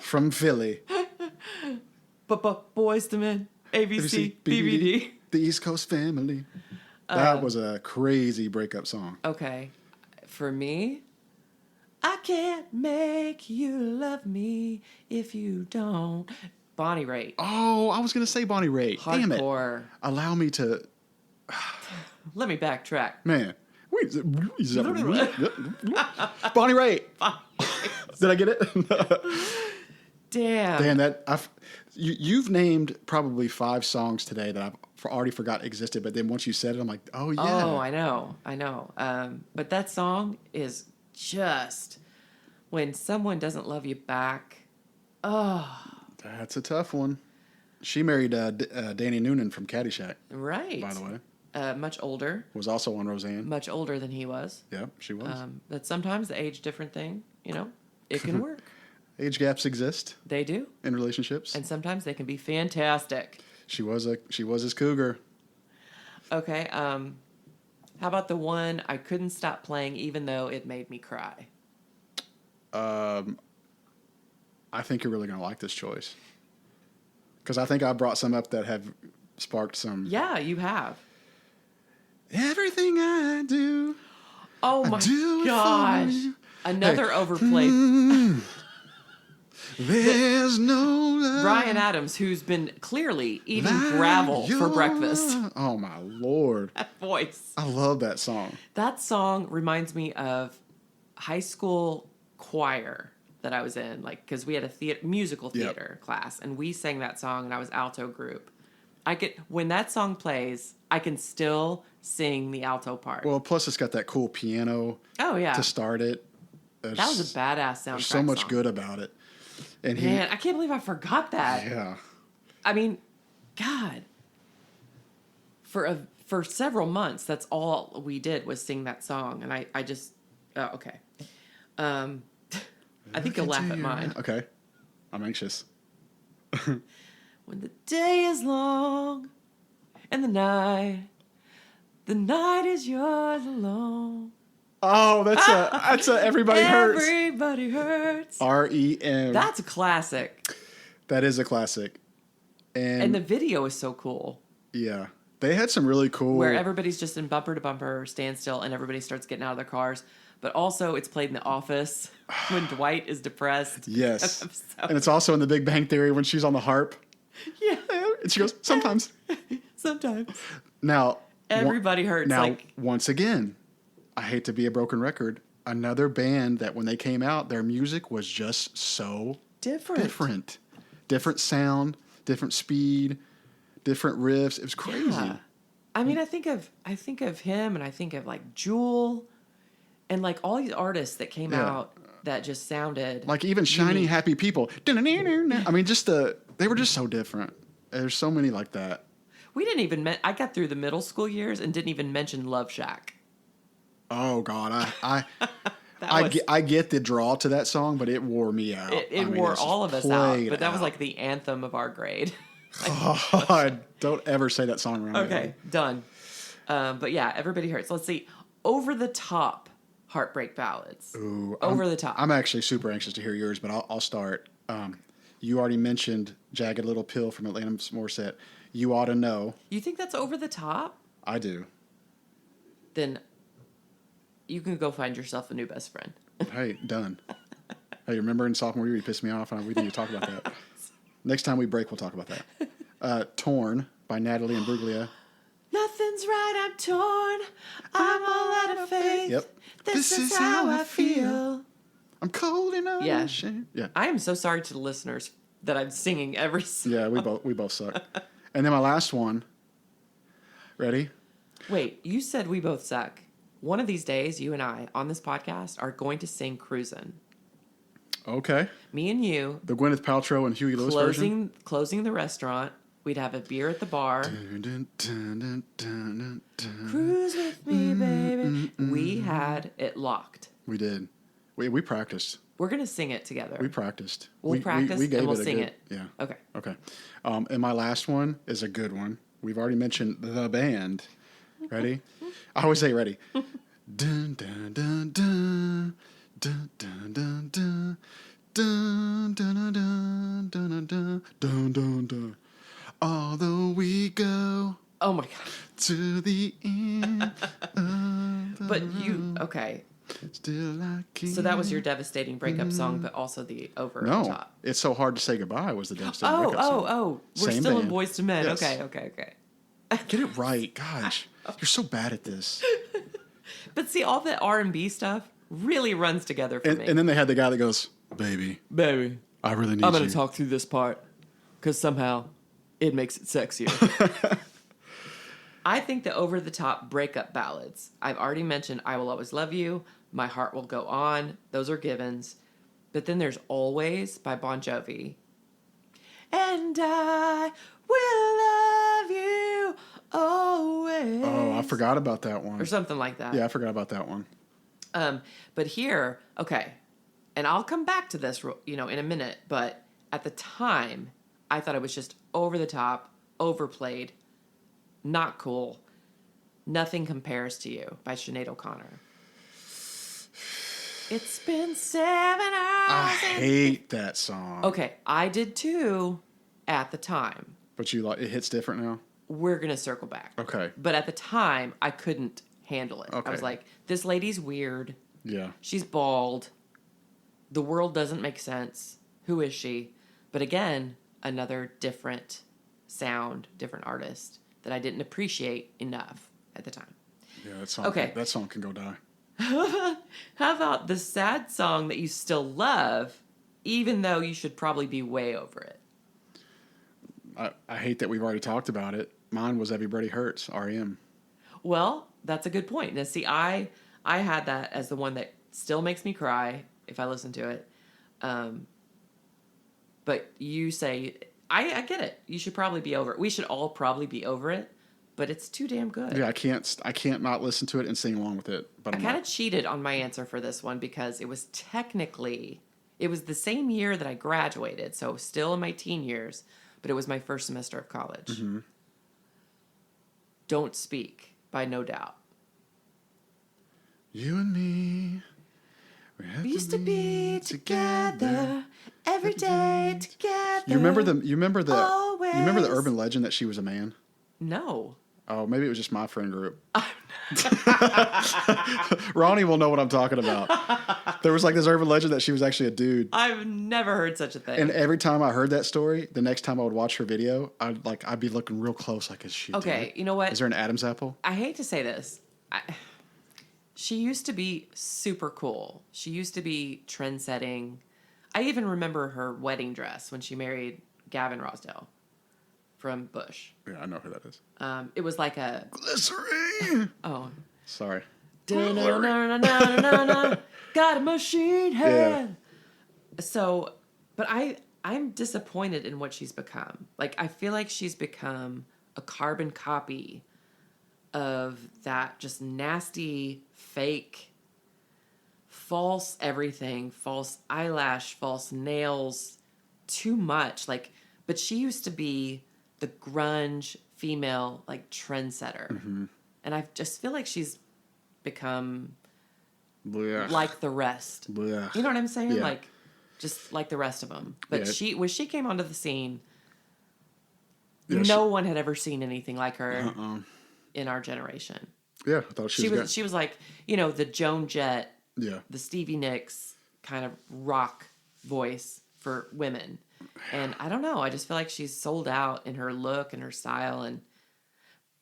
Speaker 1: From Philly.
Speaker 2: Boys to Men. ABC, BBD.
Speaker 1: The East Coast Family. That was a crazy breakup song.
Speaker 2: Okay. For me, I can't make you love me if you don't. Bonnie Raitt.
Speaker 1: Oh, I was going to say Bonnie Raitt. Damn it.
Speaker 2: Hardcore.
Speaker 1: Allow me to...
Speaker 2: Let me backtrack.
Speaker 1: Man. Bonnie Raitt. Did I get it?
Speaker 2: Damn.
Speaker 1: Damn, you've named probably 5 songs today that I've already forgot existed, but then once you said it, I'm like, oh, yeah.
Speaker 2: Oh, I know. But that song is just... When someone doesn't love you back,
Speaker 1: That's a tough one. She married Danny Noonan from Caddyshack.
Speaker 2: Right.
Speaker 1: By the way.
Speaker 2: Much older.
Speaker 1: Was also on Roseanne.
Speaker 2: Much older than he was.
Speaker 1: Yeah, she was.
Speaker 2: That sometimes the age different thing, it can work.
Speaker 1: Age gaps exist.
Speaker 2: They do.
Speaker 1: In relationships.
Speaker 2: And sometimes they can be fantastic.
Speaker 1: She was his cougar.
Speaker 2: Okay. How about the one I couldn't stop playing even though it made me cry?
Speaker 1: I think you're really going to like this choice. Because I think I brought some up that have sparked some...
Speaker 2: Yeah, you have.
Speaker 1: Everything I do...
Speaker 2: Oh my gosh. Another overplayed...
Speaker 1: There's no love.
Speaker 2: Bryan Adams, who's been clearly eating gravel for breakfast.
Speaker 1: Oh my Lord.
Speaker 2: That voice.
Speaker 1: I love that song.
Speaker 2: That song reminds me of high school choir that I was in, because we had a musical theater class, and we sang that song, and I was alto group. When that song plays, I can still sing the alto part.
Speaker 1: Well, plus it's got that cool piano.
Speaker 2: Oh yeah.
Speaker 1: To start it.
Speaker 2: That was a badass soundtrack.
Speaker 1: There's so much
Speaker 2: song.
Speaker 1: good about it. And
Speaker 2: Man, I can't believe I forgot that.
Speaker 1: Yeah.
Speaker 2: I mean, God. For several months, that's all we did was sing that song, and I just okay. I think you'll laugh at mine.
Speaker 1: Okay. I'm anxious.
Speaker 2: When the day is long and the night is yours alone.
Speaker 1: Oh, that's a Everybody Hurts.
Speaker 2: Everybody Hurts.
Speaker 1: REM.
Speaker 2: That's a classic.
Speaker 1: That is a classic.
Speaker 2: And the video is so cool.
Speaker 1: Yeah. They had some really cool...
Speaker 2: Where everybody's just in bumper to bumper, standstill, and everybody starts getting out of their cars. But also, it's played in The Office when Dwight is depressed.
Speaker 1: Yes. And it's also in The Big Bang Theory when she's on the harp.
Speaker 2: Yeah.
Speaker 1: And she goes, sometimes.
Speaker 2: Sometimes.
Speaker 1: Now...
Speaker 2: Everybody Hurts.
Speaker 1: Now, once again, I hate to be a broken record, another band that when they came out, their music was just so... Different. Different sound, different speed, different riffs. It was crazy. Yeah.
Speaker 2: I mean, I think of him, and I think of Jewel, and all these artists that came out that just sounded
Speaker 1: even Shiny Happy People. I mean, they were just so different. There's so many like that.
Speaker 2: We didn't even. I got through the middle school years and didn't even mention Love Shack.
Speaker 1: Oh God, I get the draw to that song, but it wore me out.
Speaker 2: It wore all of us out. But that was the anthem of our grade.
Speaker 1: Don't ever say that song around me.
Speaker 2: Okay, done. But yeah, Everybody Hurts. Let's see. Over the top heartbreak ballads.
Speaker 1: Ooh,
Speaker 2: Over the top.
Speaker 1: I'm actually super anxious to hear yours, but I'll start. You already mentioned Jagged Little Pill from Alanis Morissette. You Ought to Know.
Speaker 2: You think that's over the top?
Speaker 1: I do.
Speaker 2: Then you can go find yourself a new best friend.
Speaker 1: Hey, done. Hey, remember in sophomore year you pissed me off, and we need to talk about that. Next time we break, we'll talk about that. Torn by Natalie and Bruglia.
Speaker 2: Nothing's right, I'm torn. I'm all out of faith.
Speaker 1: Yep.
Speaker 2: This is how I feel.
Speaker 1: I'm cold and unashamed. Yeah.
Speaker 2: I am so sorry to the listeners that I'm singing every song.
Speaker 1: Yeah, we both suck. And then my last one. Ready?
Speaker 2: Wait, you said we both suck. One of these days, you and I, on this podcast, are going to sing Cruisin'.
Speaker 1: Okay.
Speaker 2: Me and you.
Speaker 1: The Gwyneth Paltrow and Huey Lewis version.
Speaker 2: Closing the restaurant. We'd have a beer at the bar. Cruise with me, baby. We had it locked.
Speaker 1: We did. We practiced.
Speaker 2: We're going to sing it together.
Speaker 1: We practiced.
Speaker 2: We'll practice
Speaker 1: we gave
Speaker 2: and we'll
Speaker 1: it a
Speaker 2: sing
Speaker 1: good,
Speaker 2: it.
Speaker 1: Yeah.
Speaker 2: Okay.
Speaker 1: Okay. And my last one is a good one. We've already mentioned the band. Ready? I always say ready. Dun, dun, dun, dun, dun, dun, dun, dun, dun, dun, dun, dun, dun, dun, dun, dun, dun. Although we go
Speaker 2: Oh my God.
Speaker 1: to the end of the
Speaker 2: But you, okay.
Speaker 1: Still I can't.
Speaker 2: So that was your devastating breakup song, but also the over
Speaker 1: No,
Speaker 2: the top.
Speaker 1: It's So Hard to Say Goodbye was the devastating breakup song.
Speaker 2: Oh. We're
Speaker 1: Same
Speaker 2: still
Speaker 1: band.
Speaker 2: in Boys to Men.
Speaker 1: Yes.
Speaker 2: Okay.
Speaker 1: Get it right. Gosh, you're so bad at this.
Speaker 2: But see, all the R&B stuff really runs together for me.
Speaker 1: And then they had the guy that goes, baby,
Speaker 2: Baby,
Speaker 1: I really need
Speaker 2: I'm going
Speaker 1: you.
Speaker 2: to talk through this part because somehow it makes it sexier. I think the over-the-top breakup ballads, I've already mentioned I Will Always Love You, My Heart Will Go On, those are givens. But then there's Always by Bon Jovi. And I will love you always.
Speaker 1: Oh, I forgot about that one.
Speaker 2: Or something like that.
Speaker 1: Yeah, I forgot about that one.
Speaker 2: But here, okay, and I'll come back to this, in a minute, but at the time, I thought it was just over the top, overplayed, not cool. Nothing Compares to You by Sinead O'Connor. It's been 7 hours.
Speaker 1: I hate that song.
Speaker 2: Okay, I did too at the time.
Speaker 1: But you like it hits different now?
Speaker 2: We're going to circle back.
Speaker 1: Okay.
Speaker 2: But at the time, I couldn't handle it.
Speaker 1: Okay.
Speaker 2: I was like, this lady's weird.
Speaker 1: Yeah.
Speaker 2: She's bald. The world doesn't make sense. Who is she? But again, another different sound, different artist that I didn't appreciate enough at the time.
Speaker 1: Yeah, that song,
Speaker 2: Okay.
Speaker 1: that song can go die.
Speaker 2: How about the sad song that you still love, even though you should probably be way over it?
Speaker 1: I hate that we've already talked about it. Mine was Everybody Hurts, R.E.M.
Speaker 2: Well, that's a good point. Now, see, I had that as the one that still makes me cry if I listen to it. But you say, I get it. You should probably be over it. We should all probably be over it, but it's too damn good.
Speaker 1: Yeah, I can't not listen to it and sing along with it. But
Speaker 2: I kind of cheated on my answer for this one because it was the same year that I graduated, so still in my teen years, but it was my first semester of college.
Speaker 1: Mm-hmm.
Speaker 2: Don't Speak by No Doubt.
Speaker 1: You and me,
Speaker 2: We used to be together every day together.
Speaker 1: You remember the
Speaker 2: Always.
Speaker 1: urban legend that she was a man?
Speaker 2: No.
Speaker 1: Oh, maybe it was just my friend group. Ronnie will know what I'm talking about. There was like this urban legend that she was actually a dude.
Speaker 2: I've never heard such a thing.
Speaker 1: And every time I heard that story, the next time I would watch her video, I'd be looking real close, like, is she?
Speaker 2: Okay,
Speaker 1: dude?
Speaker 2: you know what?
Speaker 1: Is there an Adam's apple?
Speaker 2: I hate to say this. She used to be super cool. She used to be trend-setting. I even remember her wedding dress when she married Gavin Rossdale from Bush.
Speaker 1: Yeah, I know who that is.
Speaker 2: It was like a...
Speaker 1: Glycerine.
Speaker 2: Oh.
Speaker 1: Sorry.
Speaker 2: Da-na-na-na-na-na-na. Got a machine head.
Speaker 1: Yeah.
Speaker 2: So, but I'm disappointed in what she's become. Like, I feel like she's become a carbon copy of that just nasty, fake, false everything, false eyelash, false nails, too much. Like, but she used to be the grunge female, like, trendsetter.
Speaker 1: Mm-hmm.
Speaker 2: And I just feel like she's become
Speaker 1: Blech.
Speaker 2: like the rest.
Speaker 1: Blech.
Speaker 2: You know what I'm saying?
Speaker 1: Yeah.
Speaker 2: Like, just like the rest of them. But
Speaker 1: Yeah.
Speaker 2: when she came onto the scene,
Speaker 1: Yeah,
Speaker 2: no one had ever seen anything like her
Speaker 1: Uh-uh.
Speaker 2: in our generation.
Speaker 1: Yeah, I thought she was good.
Speaker 2: She was like, the Joan Jett,
Speaker 1: Yeah.
Speaker 2: the Stevie Nicks kind of rock voice for women. And I don't know, I just feel like she's sold out in her look and her style,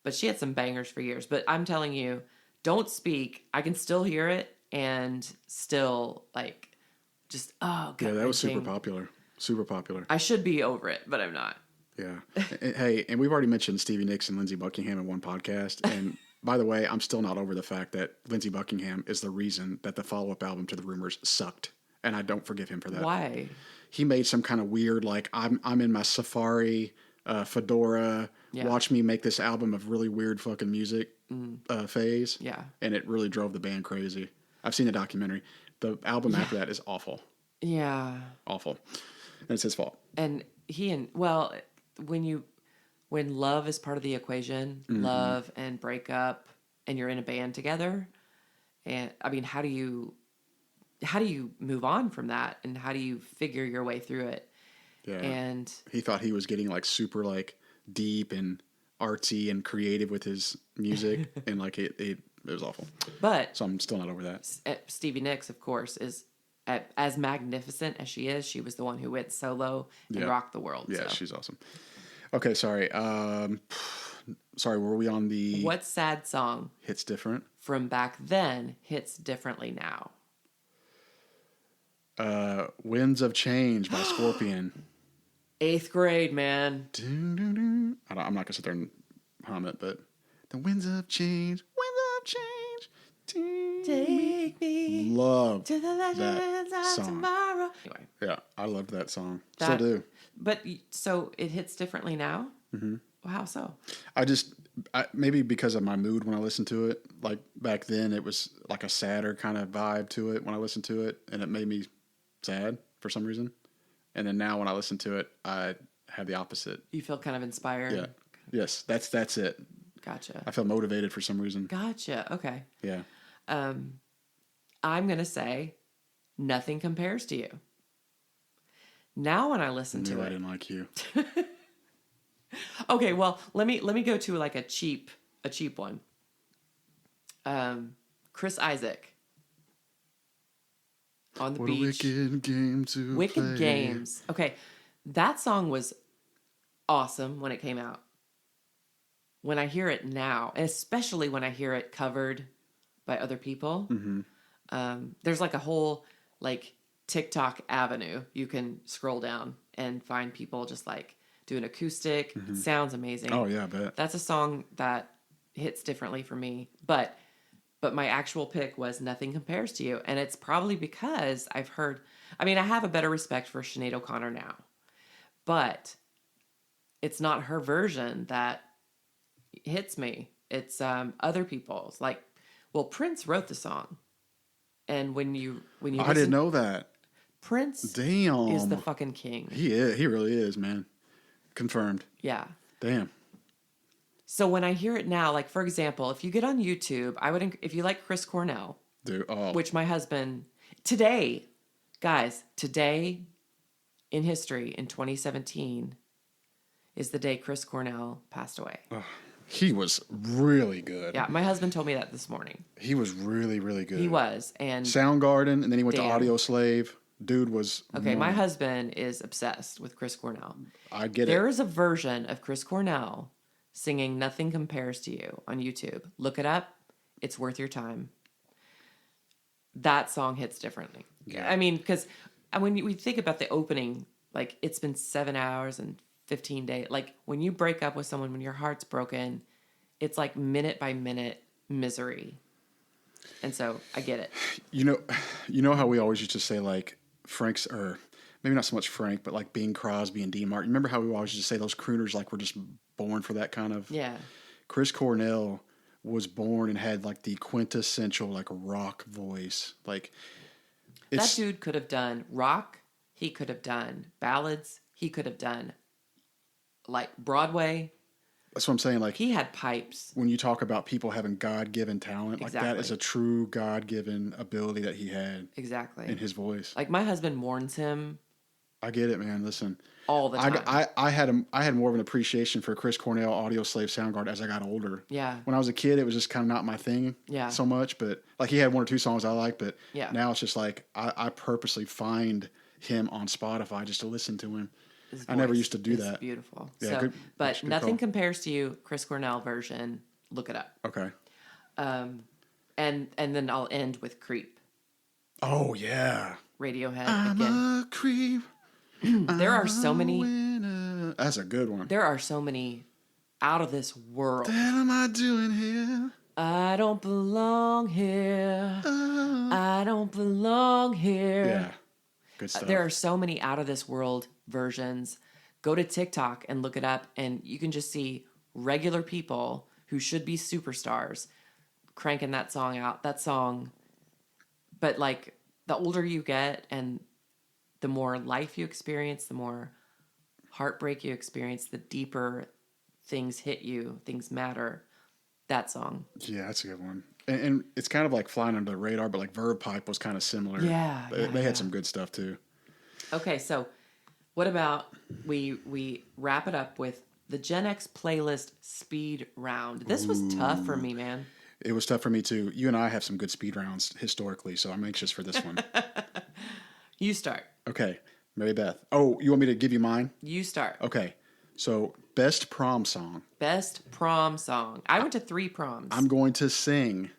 Speaker 2: but she had some bangers for years. But I'm telling you, Don't Speak, I can still hear it and still like just
Speaker 1: Yeah, that was super popular. Super popular.
Speaker 2: I should be over it, but I'm not.
Speaker 1: Yeah. Hey, and we've already mentioned Stevie Nicks and Lindsey Buckingham in one podcast. And by the way, I'm still not over the fact that Lindsey Buckingham is the reason that the follow-up album to The Rumors sucked. And I don't forgive him for that.
Speaker 2: Why?
Speaker 1: He made some kind of weird, like, I'm in my safari, fedora, watch me make this album of really weird fucking music phase.
Speaker 2: Yeah.
Speaker 1: And it really drove the band crazy. I've seen the documentary. The album after that is awful.
Speaker 2: Yeah.
Speaker 1: Awful. And it's his fault.
Speaker 2: And when love is part of the equation, love and breakup, and you're in a band together, and I mean, how do you move on from that, and how do you figure your way through it?
Speaker 1: Yeah.
Speaker 2: And
Speaker 1: he thought he was getting like super like deep and artsy and creative with his music, and like it was awful.
Speaker 2: But
Speaker 1: So I'm still not over that.
Speaker 2: Stevie Nicks, of course, is as magnificent as she is. She was the one who went solo and rocked the world.
Speaker 1: Yeah,
Speaker 2: so.
Speaker 1: she's awesome. Okay, sorry. Sorry, were we on the
Speaker 2: What sad song
Speaker 1: hits different?
Speaker 2: from back then hits differently now?
Speaker 1: Winds of Change by Scorpion.
Speaker 2: 8th grade, man.
Speaker 1: I'm not gonna sit there and hum it, but the winds of change,
Speaker 2: Take me
Speaker 1: love
Speaker 2: to the legends
Speaker 1: that
Speaker 2: of
Speaker 1: song.
Speaker 2: tomorrow. Anyway,
Speaker 1: Yeah, I loved that song. Still do.
Speaker 2: But so it hits differently now? Mm-hmm. Well, how so?
Speaker 1: Maybe because of my mood when I listen to it. Like back then, it was like a sadder kind of vibe to it when I listened to it, and it made me sad for some reason. And then now when I listen to it, I have the opposite.
Speaker 2: You feel kind of inspired?
Speaker 1: Yeah. Yes, that's it.
Speaker 2: Gotcha.
Speaker 1: I feel motivated for some reason.
Speaker 2: Gotcha. Okay.
Speaker 1: Yeah.
Speaker 2: I'm going to say Nothing Compares to You. Now when I listen to
Speaker 1: I
Speaker 2: it.
Speaker 1: didn't like you.
Speaker 2: Okay, well, let me go to like a cheap one. Chris Isaac. On the
Speaker 1: What
Speaker 2: beach.
Speaker 1: a wicked game to
Speaker 2: Wicked
Speaker 1: play.
Speaker 2: Games. Okay, that song was awesome when it came out. When I hear it now, and especially when I hear it covered by other people, there's like a whole like TikTok avenue you can scroll down and find people just like doing acoustic. It sounds amazing.
Speaker 1: Oh yeah, I bet.
Speaker 2: That's a song that hits differently for me, but my actual pick was Nothing Compares to You, and it's probably because I have a better respect for Sinead O'Connor now, but it's not her version that hits me. It's other people's. Like, well, Prince wrote the song, and when you
Speaker 1: I didn't know that.
Speaker 2: Prince
Speaker 1: Damn.
Speaker 2: is the fucking king.
Speaker 1: He is. He really is, man. Confirmed.
Speaker 2: Yeah.
Speaker 1: Damn.
Speaker 2: So when I hear it now, like for example, if you get on YouTube, if you like Chris Cornell,
Speaker 1: Dude. Oh.
Speaker 2: which my husband today in history in 2017 is the day Chris Cornell passed away.
Speaker 1: He was really good.
Speaker 2: Yeah, my husband told me that this morning.
Speaker 1: He was really, really good.
Speaker 2: He was, and
Speaker 1: Soundgarden, and then he went to
Speaker 2: Damn.
Speaker 1: Audio Slave. Dude was.
Speaker 2: okay, my husband is obsessed with Chris Cornell.
Speaker 1: I get
Speaker 2: There
Speaker 1: it.
Speaker 2: is a version of Chris Cornell singing Nothing Compares to You on YouTube. Look it up. It's worth your time. That song hits differently.
Speaker 1: Yeah.
Speaker 2: I mean, because when we think about the opening, like it's been 7 hours and 15 days. Like when you break up with someone, when your heart's broken, it's like minute by minute misery. And so I get it.
Speaker 1: You know how we always used to say like Frank's, or maybe not so much Frank, but like Bing Crosby and Dean Martin. Remember how we always used to say those crooners like were just born for that kind of.
Speaker 2: Yeah.
Speaker 1: Chris Cornell was born and had like the quintessential like rock voice. Like
Speaker 2: That dude could have done rock. He could have done ballads. He could have done like Broadway.
Speaker 1: That's what I'm saying. Like,
Speaker 2: He had pipes.
Speaker 1: when you talk about people having God-given talent, like that is
Speaker 2: Exactly.
Speaker 1: a true God-given ability that he had
Speaker 2: Exactly.
Speaker 1: in his voice.
Speaker 2: Like, my husband warns him
Speaker 1: I get it, man. Listen,
Speaker 2: all the time.
Speaker 1: I had more of an appreciation for Chris Cornell Audio Slave Soundgarden as I got older.
Speaker 2: Yeah.
Speaker 1: When I was a kid, it was just kind of not my thing so much. But like he had one or two songs I like, but now it's just like I purposely find him on Spotify just to listen to him. I never used to do that.
Speaker 2: Beautiful.
Speaker 1: Yeah,
Speaker 2: so, but
Speaker 1: good
Speaker 2: nothing
Speaker 1: call.
Speaker 2: compares to you, Chris Cornell version. Look it up.
Speaker 1: Okay.
Speaker 2: And then I'll end with Creep.
Speaker 1: Oh yeah.
Speaker 2: Radiohead
Speaker 1: I'm
Speaker 2: again.
Speaker 1: a creep.
Speaker 2: There are so many.
Speaker 1: Winner. That's a good one.
Speaker 2: There are so many out of this world.
Speaker 1: What the hell am I doing here?
Speaker 2: I don't belong here. I don't belong here.
Speaker 1: Yeah. Good stuff.
Speaker 2: There are so many out of this world versions. Go to TikTok and look it up, and you can just see regular people who should be superstars cranking that song out. That song, but like the older you get and the more life you experience, the more heartbreak you experience, the deeper things hit you, things matter. That song.
Speaker 1: Yeah, that's a good one. And it's kind of like flying under the radar, but like Verve Pipe was kind of similar.
Speaker 2: Yeah.
Speaker 1: They had some good stuff too.
Speaker 2: Okay, so what about we wrap it up with the Gen X playlist speed round? This was tough for me, man.
Speaker 1: It was tough for me too. You and I have some good speed rounds historically, so I'm anxious for this one.
Speaker 2: You start.
Speaker 1: Okay, Mary Beth. Oh, you want me to give you mine?
Speaker 2: You start.
Speaker 1: Okay, so best prom song.
Speaker 2: Best prom song. I went to 3 proms.
Speaker 1: I'm going to sing.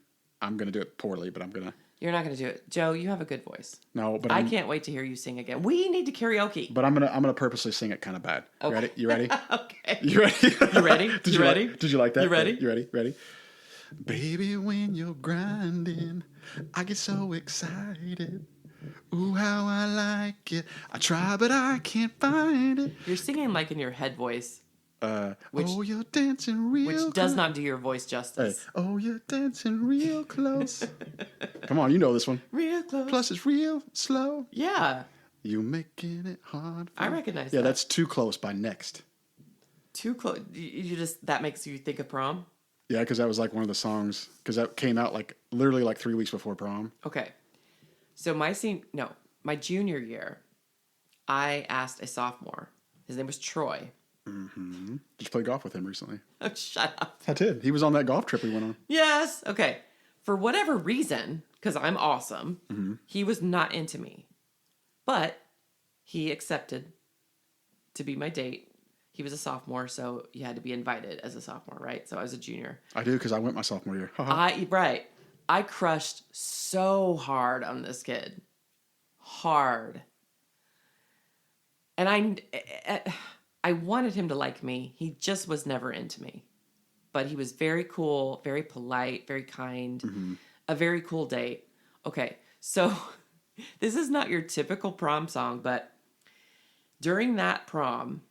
Speaker 1: I'm going to do it poorly, but I'm going to.
Speaker 2: You're not going to do it. Joe, you have a good voice.
Speaker 1: No, but
Speaker 2: I can't wait to hear you sing again. We need to karaoke.
Speaker 1: But I'm gonna purposely sing it kind of bad.
Speaker 2: Okay.
Speaker 1: You ready?
Speaker 2: Okay.
Speaker 1: You ready?
Speaker 2: You ready?
Speaker 1: Did
Speaker 2: you ready?
Speaker 1: Did you like that?
Speaker 2: You ready?
Speaker 1: You ready? Ready? Baby, when you're grinding, I get so excited. Ooh, how I like it. I try, but I can't find it.
Speaker 2: You're singing like in your head voice,
Speaker 1: Oh, you're dancing real
Speaker 2: which does not do your voice justice.
Speaker 1: Hey, oh, you're dancing real close. Come on, you know this one.
Speaker 2: Real close.
Speaker 1: Plus, it's real slow.
Speaker 2: Yeah.
Speaker 1: You making it hard.
Speaker 2: I recognize
Speaker 1: Yeah,
Speaker 2: that.
Speaker 1: that's Too Close by Next.
Speaker 2: Too close. You just, that makes you think of prom?
Speaker 1: Yeah, because that was like one of the songs, because that came out like literally like 3 weeks before prom.
Speaker 2: Okay. So my junior year, I asked a sophomore. His name was Troy.
Speaker 1: Mm-hmm. Did you play golf with him recently?
Speaker 2: Oh, shut up.
Speaker 1: I did. He was on that golf trip we went on.
Speaker 2: Yes. Okay. For whatever reason, because I'm awesome, he was not into me. But he accepted to be my date. He was a sophomore, so you had to be invited as a sophomore, right? So I was a junior.
Speaker 1: I do, because I went my sophomore year.
Speaker 2: Right. I crushed so hard on this kid. Hard. And I wanted him to like me. He just was never into me. But he was very cool, very polite, very kind. A very cool date. Okay, so this is not your typical prom song, but during that prom,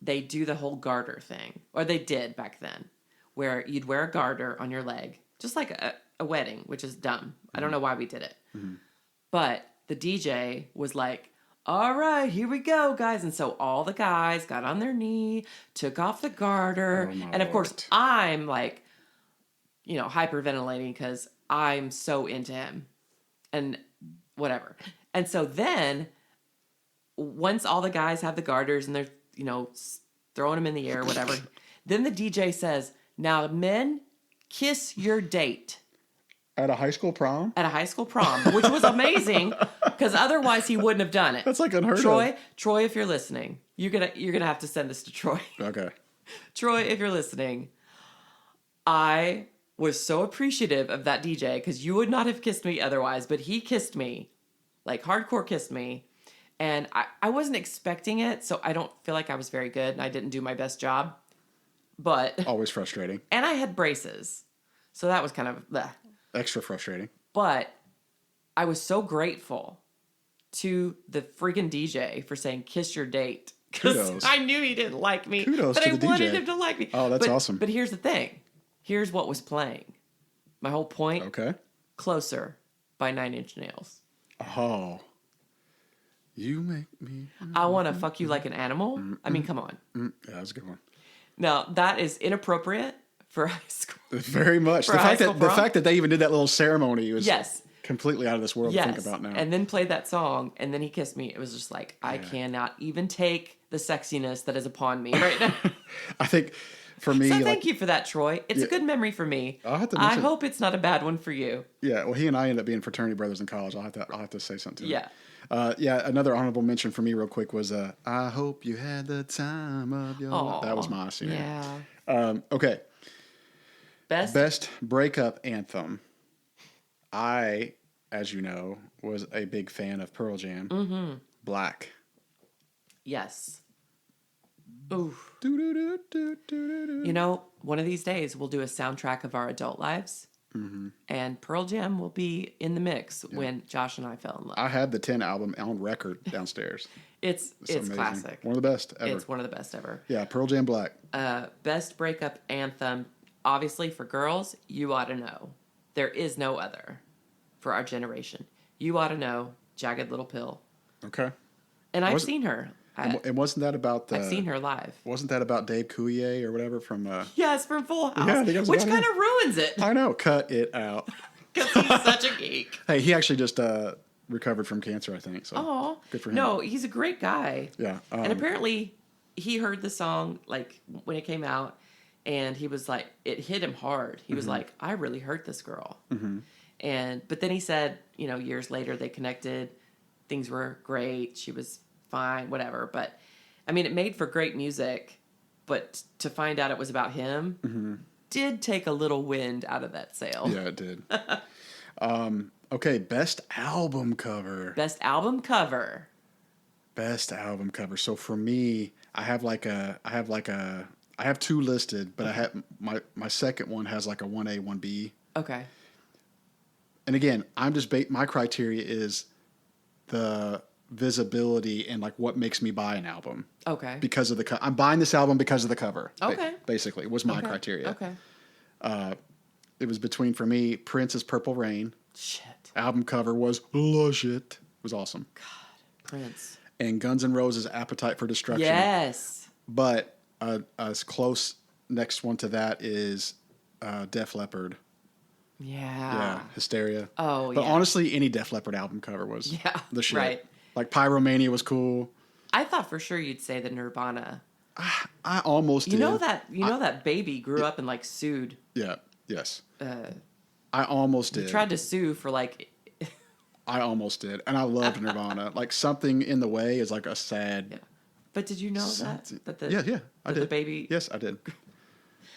Speaker 2: they do the whole garter thing. Or they did back then, where you'd wear a garter on your leg, just like a wedding, which is dumb. I don't know why we did it. But the DJ was like, all right, here we go, guys. And so all the guys got on their knee, took off the garter.
Speaker 1: Oh, my
Speaker 2: and of course,
Speaker 1: Lord.
Speaker 2: I'm like, hyperventilating because I'm so into him and whatever. And so then once all the guys have the garters and they're, throwing them in the air, whatever, then the DJ says, now men, kiss your date.
Speaker 1: At a high school prom?
Speaker 2: At a high school prom, which was amazing because otherwise he wouldn't have done it.
Speaker 1: That's like unheard of.
Speaker 2: Troy, if you're listening, you're gonna have to send this to Troy.
Speaker 1: Okay.
Speaker 2: Troy, if you're listening, I was so appreciative of that DJ because you would not have kissed me otherwise, but he kissed me, like hardcore kissed me, and I wasn't expecting it, so I don't feel like I was very good and I didn't do my best job, but
Speaker 1: Always frustrating.
Speaker 2: and I had braces, so that was kind of bleh.
Speaker 1: Extra frustrating.
Speaker 2: But I was so grateful to the freaking DJ for saying kiss your date. Because
Speaker 1: Kudos.
Speaker 2: I knew he didn't like me.
Speaker 1: Kudos
Speaker 2: but
Speaker 1: to
Speaker 2: I
Speaker 1: the
Speaker 2: wanted
Speaker 1: DJ.
Speaker 2: him to like me.
Speaker 1: Oh, that's awesome.
Speaker 2: But here's the thing. Here's what was playing. My whole point.
Speaker 1: Okay.
Speaker 2: Closer by 9 Inch Nails.
Speaker 1: Oh. You make me.
Speaker 2: I want to fuck you like an animal. I mean, come on.
Speaker 1: Yeah, that was a good one.
Speaker 2: Now, that is inappropriate for high school.
Speaker 1: Very much.
Speaker 2: For a high school
Speaker 1: The
Speaker 2: prom?
Speaker 1: fact that they even did that little ceremony was
Speaker 2: Yes.
Speaker 1: completely out of this world to think about now.
Speaker 2: And then played that song, and then he kissed me. It was just like, I cannot even take the sexiness that is upon me right now.
Speaker 1: I think for me,
Speaker 2: So
Speaker 1: like,
Speaker 2: thank you for that, Troy. It's a good memory for me.
Speaker 1: I'll have to
Speaker 2: I
Speaker 1: mention-
Speaker 2: hope it's not a bad one for you.
Speaker 1: yeah, well, he and I ended up being fraternity brothers in college. I'll have to say something to him.
Speaker 2: Yeah.
Speaker 1: Yeah, another honorable mention for me real quick was I hope you had the time of your life. That was my senior.
Speaker 2: Yeah.
Speaker 1: Okay.
Speaker 2: Best?
Speaker 1: Best breakup anthem. I, as you know, was a big fan of Pearl Jam. Mm-hmm. Black.
Speaker 2: Yes. Ooh.
Speaker 1: Do-do-do-do-do-do-do.
Speaker 2: You know, one of these days we'll do a soundtrack of our adult lives. Mm-hmm. And Pearl Jam will be in the mix when Josh and I fell in love.
Speaker 1: I had the 10 album on record downstairs.
Speaker 2: It's
Speaker 1: amazing.
Speaker 2: classic.
Speaker 1: One of the best ever.
Speaker 2: It's one of the best ever.
Speaker 1: Yeah, Pearl Jam Black.
Speaker 2: Best breakup anthem, obviously for girls, You Ought to Know. There is no other for our generation. You Ought to Know, Jagged Little Pill.
Speaker 1: Okay.
Speaker 2: And I've seen her.
Speaker 1: And wasn't that about
Speaker 2: I've seen her live.
Speaker 1: Wasn't that about Dave Coulier or whatever from
Speaker 2: Yes, from Full House.
Speaker 1: Yeah, I think it was
Speaker 2: which
Speaker 1: about
Speaker 2: kind
Speaker 1: him.
Speaker 2: of ruins it.
Speaker 1: I know, cut it out.
Speaker 2: Because he's such a geek.
Speaker 1: Hey, he actually just recovered from cancer, I think. So
Speaker 2: Oh,
Speaker 1: good for him.
Speaker 2: No, he's a great guy.
Speaker 1: Yeah.
Speaker 2: And apparently he heard the song like when it came out, and he was like, it hit him hard. He was like, I really hurt this girl. But then he said, years later they connected, things were great, she was fine, whatever. But I mean, it made for great music, but to find out it was about him did take a little wind out of that sail.
Speaker 1: Yeah, it did. Okay, best album cover.
Speaker 2: Best album cover.
Speaker 1: Best album cover. So for me, I have two listed, but I have my second one has like a 1A, 1B.
Speaker 2: Okay.
Speaker 1: And again, I'm just my criteria is the visibility and like what makes me buy an album.
Speaker 2: Okay.
Speaker 1: Because of the I'm buying this album because of the cover.
Speaker 2: Okay.
Speaker 1: Basically, was my criteria.
Speaker 2: Okay.
Speaker 1: It was between for me Prince's Purple Rain.
Speaker 2: Shit.
Speaker 1: Album cover was lush. It was awesome.
Speaker 2: God, Prince.
Speaker 1: And Guns N' Roses' Appetite for Destruction.
Speaker 2: Yes.
Speaker 1: But as close next one to that is Def Leppard. Yeah, Hysteria.
Speaker 2: Oh,
Speaker 1: but
Speaker 2: yeah.
Speaker 1: honestly, any Def Leppard album cover was the shit.
Speaker 2: Right.
Speaker 1: Like Pyromania was cool.
Speaker 2: I thought for sure you'd say the Nirvana.
Speaker 1: I almost did.
Speaker 2: You know that baby grew up and like sued.
Speaker 1: Yeah. Yes. I almost did.
Speaker 2: Tried to sue for like.
Speaker 1: I almost did, and I loved Nirvana. Like Something in the Way is like a sad.
Speaker 2: Yeah. But did you know that the
Speaker 1: I did.
Speaker 2: the baby?
Speaker 1: Yes, I did.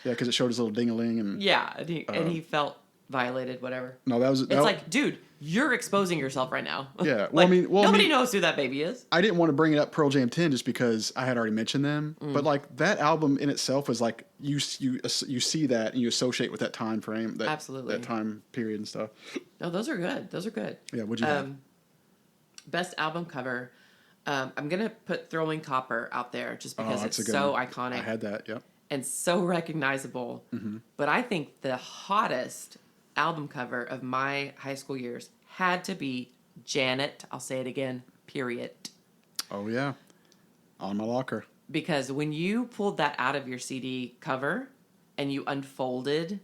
Speaker 1: Yeah, because it showed his little ding-a-ling and.
Speaker 2: Yeah, and he felt violated. Whatever.
Speaker 1: No, that was.
Speaker 2: It's like, dude, you're exposing yourself right now.
Speaker 1: Yeah,
Speaker 2: well, nobody knows who that baby is.
Speaker 1: I didn't want to bring it up Pearl Jam 10 just because I had already mentioned them, but like that album in itself was like you see that and you associate with that time frame,
Speaker 2: Absolutely.
Speaker 1: that time period and stuff.
Speaker 2: No, those are good. Those are good.
Speaker 1: Yeah, what'd you have?
Speaker 2: Best album cover. I'm gonna put Throwing Copper out there just because
Speaker 1: that's
Speaker 2: it's
Speaker 1: a good
Speaker 2: so
Speaker 1: one.
Speaker 2: iconic.
Speaker 1: I had that. Yep.
Speaker 2: And so recognizable. But I think the hottest album cover of my high school years had to be Janet. I'll say it again, period.
Speaker 1: Oh, yeah. On my locker.
Speaker 2: Because when you pulled that out of your CD cover and you unfolded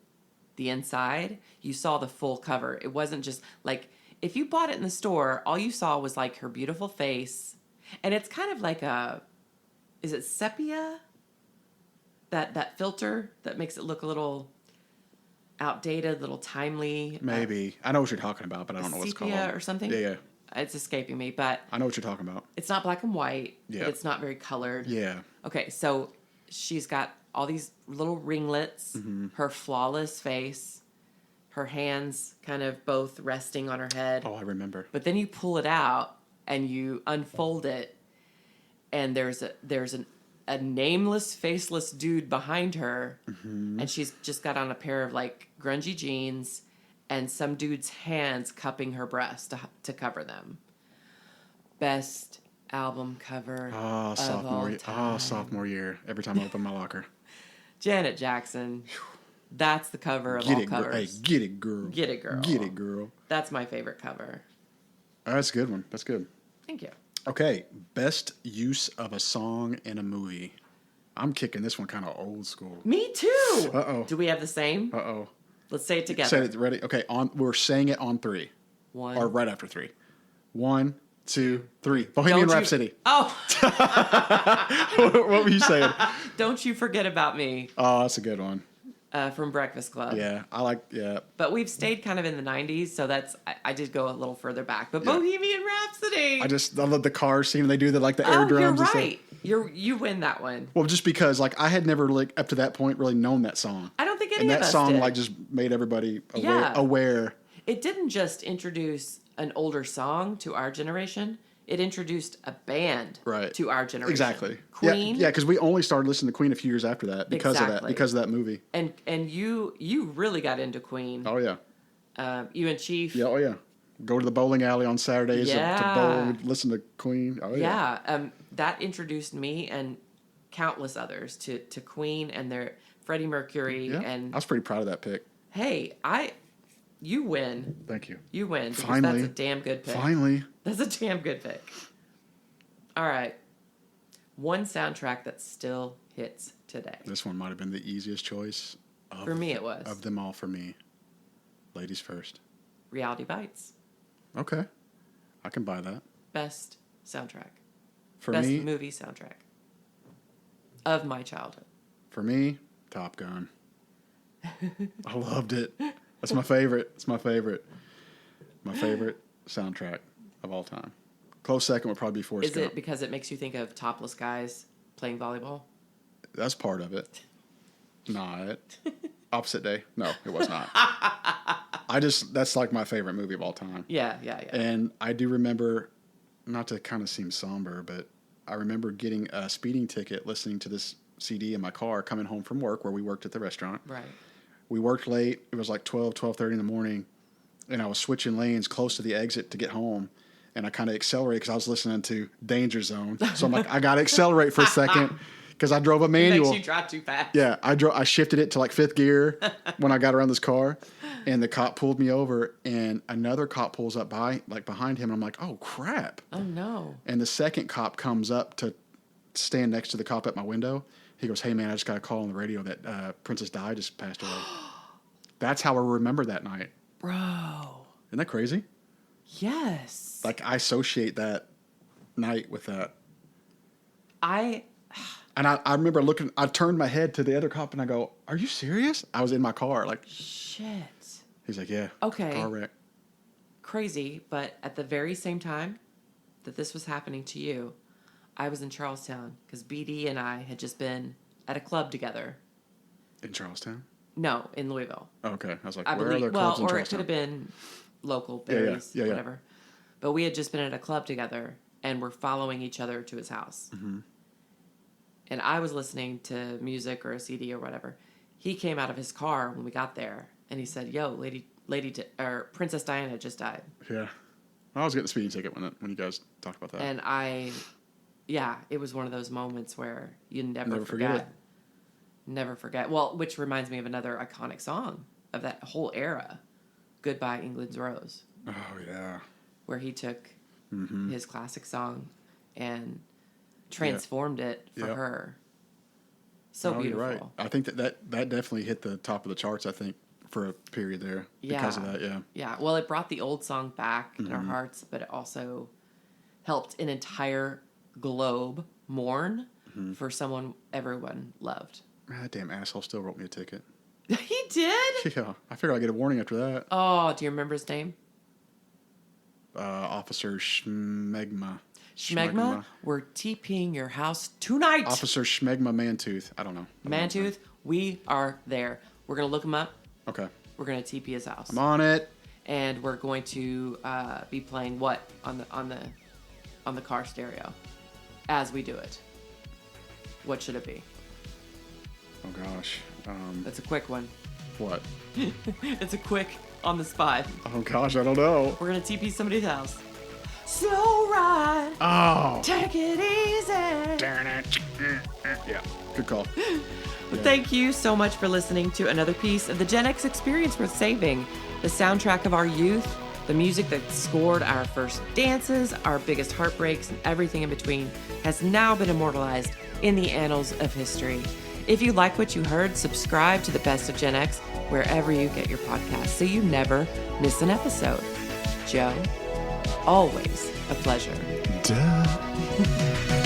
Speaker 2: the inside, you saw the full cover. It wasn't just like, if you bought it in the store, all you saw was like her beautiful face. And it's kind of like is it sepia? That filter that makes it look a little outdated, a little timely.
Speaker 1: Maybe. I know what you're talking about, but I don't know what it's called.
Speaker 2: Sepia or something?
Speaker 1: Yeah.
Speaker 2: It's escaping me, but
Speaker 1: I know what you're talking about.
Speaker 2: it's not black and white.
Speaker 1: Yeah.
Speaker 2: But it's not very colored.
Speaker 1: Yeah.
Speaker 2: Okay, so she's got all these little ringlets, her flawless face, her hands kind of both resting on her head.
Speaker 1: Oh, I remember.
Speaker 2: But then you pull it out and you unfold it, and there's a nameless, faceless dude behind her, and she's just got on a pair of like grungy jeans and some dude's hands cupping her breasts to cover them. Best album cover
Speaker 1: Oh,
Speaker 2: of
Speaker 1: sophomore
Speaker 2: all
Speaker 1: year.
Speaker 2: time.
Speaker 1: Oh, sophomore year. Every time I open my locker.
Speaker 2: Janet Jackson. That's the cover of
Speaker 1: Get
Speaker 2: all
Speaker 1: it, girl.
Speaker 2: covers.
Speaker 1: Hey, get it, girl.
Speaker 2: Get it, girl.
Speaker 1: Get it, girl.
Speaker 2: That's my favorite cover.
Speaker 1: Oh, that's a good one. That's good.
Speaker 2: Thank you.
Speaker 1: Okay. Best use of a song in a movie. I'm kicking this one kind of old school.
Speaker 2: Me too.
Speaker 1: Uh-oh.
Speaker 2: Do we have the same?
Speaker 1: Uh-oh.
Speaker 2: Let's say it together.
Speaker 1: Say it, ready? Okay, we're saying it on 3.
Speaker 2: One.
Speaker 1: Or right after 3. 1, 2, 3. Bohemian Rhapsody.
Speaker 2: Oh,
Speaker 1: What were you saying?
Speaker 2: don't you forget about me
Speaker 1: Oh, that's a good one.
Speaker 2: from Breakfast Club.
Speaker 1: Yeah, yeah.
Speaker 2: But we've stayed kind of in the 90s, so I did go a little further back. But
Speaker 1: Yeah.
Speaker 2: Bohemian Rhapsody.
Speaker 1: I love the car scene. They do the air drums.
Speaker 2: You're
Speaker 1: and stuff.
Speaker 2: right. You win that one.
Speaker 1: Well, just because I had never up to that point really known that song.
Speaker 2: I don't think any
Speaker 1: and
Speaker 2: of
Speaker 1: that
Speaker 2: us
Speaker 1: song
Speaker 2: did.
Speaker 1: just made everybody
Speaker 2: Yeah.
Speaker 1: aware.
Speaker 2: It didn't just introduce an older song to our generation. It introduced a band to our generation.
Speaker 1: Exactly.
Speaker 2: Queen.
Speaker 1: Yeah, because we only started listening to Queen a few years after that because of that movie.
Speaker 2: And you really got into Queen.
Speaker 1: Oh yeah.
Speaker 2: You and Chief.
Speaker 1: Yeah. Oh yeah. Go to the bowling alley on Saturdays to bowl, listen to Queen. Oh yeah.
Speaker 2: Yeah. That introduced me and countless others to Queen and their Freddie Mercury.
Speaker 1: Yeah.
Speaker 2: And
Speaker 1: I was pretty proud of that pick.
Speaker 2: hey, you win.
Speaker 1: Thank you.
Speaker 2: You win because
Speaker 1: Finally.
Speaker 2: that's a damn good pick.
Speaker 1: Finally.
Speaker 2: That's a damn good pick. All right. One soundtrack that still hits today.
Speaker 1: This one might have been the easiest choice.
Speaker 2: For me, it was.
Speaker 1: Of them all for me. Ladies first.
Speaker 2: Reality Bites.
Speaker 1: Okay. I can buy that.
Speaker 2: Best soundtrack.
Speaker 1: Best
Speaker 2: movie soundtrack of my childhood.
Speaker 1: For me, Top Gun. I loved it. That's my favorite. It's my favorite. My favorite soundtrack of all time. Close second would probably be Forrest Gump.
Speaker 2: Is it because it makes you think of topless guys playing volleyball?
Speaker 1: That's part of it. Not. Opposite Day. No, it was not. That's like my favorite movie of all time.
Speaker 2: Yeah.
Speaker 1: And I do remember, not to kind of seem somber, but I remember getting a speeding ticket listening to this CD in my car coming home from work where we worked at the restaurant.
Speaker 2: Right.
Speaker 1: We worked late. It was like 12:30 in the morning. And I was switching lanes close to the exit to get home. And I kind of accelerated because I was listening to Danger Zone. So I'm like, I got to accelerate for a second because I drove a manual.
Speaker 2: It makes you drive too fast.
Speaker 1: Yeah, I shifted it to like 5th gear when I got around this car. And the cop pulled me over. And another cop pulls up behind him. And I'm like, oh, crap.
Speaker 2: Oh, no.
Speaker 1: And the second cop comes up to stand next to the cop at my window. He goes, hey, man, I just got a call on the radio that Princess Di just passed away. That's how I remember that night.
Speaker 2: Bro.
Speaker 1: Isn't that crazy?
Speaker 2: Yes.
Speaker 1: I associate that night with that. And I remember I turned my head to the other cop and I go, are you serious? I was in my car.
Speaker 2: Shit.
Speaker 1: He's like, yeah.
Speaker 2: Okay.
Speaker 1: Car wreck.
Speaker 2: Crazy, but at the very same time that this was happening to you, I was in Charlestown because BD and I had just been at a club together.
Speaker 1: In Charlestown?
Speaker 2: No, in Louisville.
Speaker 1: Oh, okay. I was like,
Speaker 2: I
Speaker 1: where
Speaker 2: believe,
Speaker 1: are there clubs in
Speaker 2: or it
Speaker 1: Charlestown?
Speaker 2: could have been local berries,
Speaker 1: Yeah.
Speaker 2: whatever. But we had just been at a club together and we're following each other to his house.
Speaker 1: Mm-hmm.
Speaker 2: And I was listening to music or a CD or whatever. He came out of his car when we got there and he said, yo, or Princess Diana just died.
Speaker 1: Yeah. I was getting a speeding ticket when you guys talked about that.
Speaker 2: And it was one of those moments where you never
Speaker 1: forget
Speaker 2: forget.
Speaker 1: it.
Speaker 2: Never forget. Well, which reminds me of another iconic song of that whole era, Goodbye England's Rose.
Speaker 1: Oh, yeah.
Speaker 2: Where he took his classic song and transformed it for her. So beautiful.
Speaker 1: You're right. I think that definitely hit the top of the charts, I think, for a period there because of that, yeah.
Speaker 2: Yeah, well, it brought the old song back in our hearts, but it also helped an entire globe mourn for someone everyone loved.
Speaker 1: Man, that damn asshole still wrote me a ticket.
Speaker 2: He did?
Speaker 1: Yeah. I figured I'd get a warning after that.
Speaker 2: Oh, do you remember his name?
Speaker 1: Officer Schmegma.
Speaker 2: Schmegma? We're TPing your house tonight.
Speaker 1: Officer Schmegma Mantooth. I don't know.
Speaker 2: Mantooth, we are there. We're going to look him up.
Speaker 1: Okay.
Speaker 2: We're going to TP his house.
Speaker 1: I'm on it.
Speaker 2: And we're going to be playing what on the car stereo as we do it. What should it be?
Speaker 1: Oh gosh.
Speaker 2: That's a quick one.
Speaker 1: What?
Speaker 2: It's a quick on the spot.
Speaker 1: Oh gosh, I don't know.
Speaker 2: We're gonna TP somebody's house. Slow ride.
Speaker 1: Oh.
Speaker 2: Take it easy.
Speaker 1: Darn it. Yeah. Good call.
Speaker 2: Thank you so much for listening to another piece of the Gen X experience worth saving. The soundtrack of our youth, the music that scored our first dances, our biggest heartbreaks, and everything in between has now been immortalized in the annals of history. If you like what you heard, subscribe to the Best of Gen X wherever you get your podcasts so you never miss an episode. Joe, always a pleasure.
Speaker 3: Duh.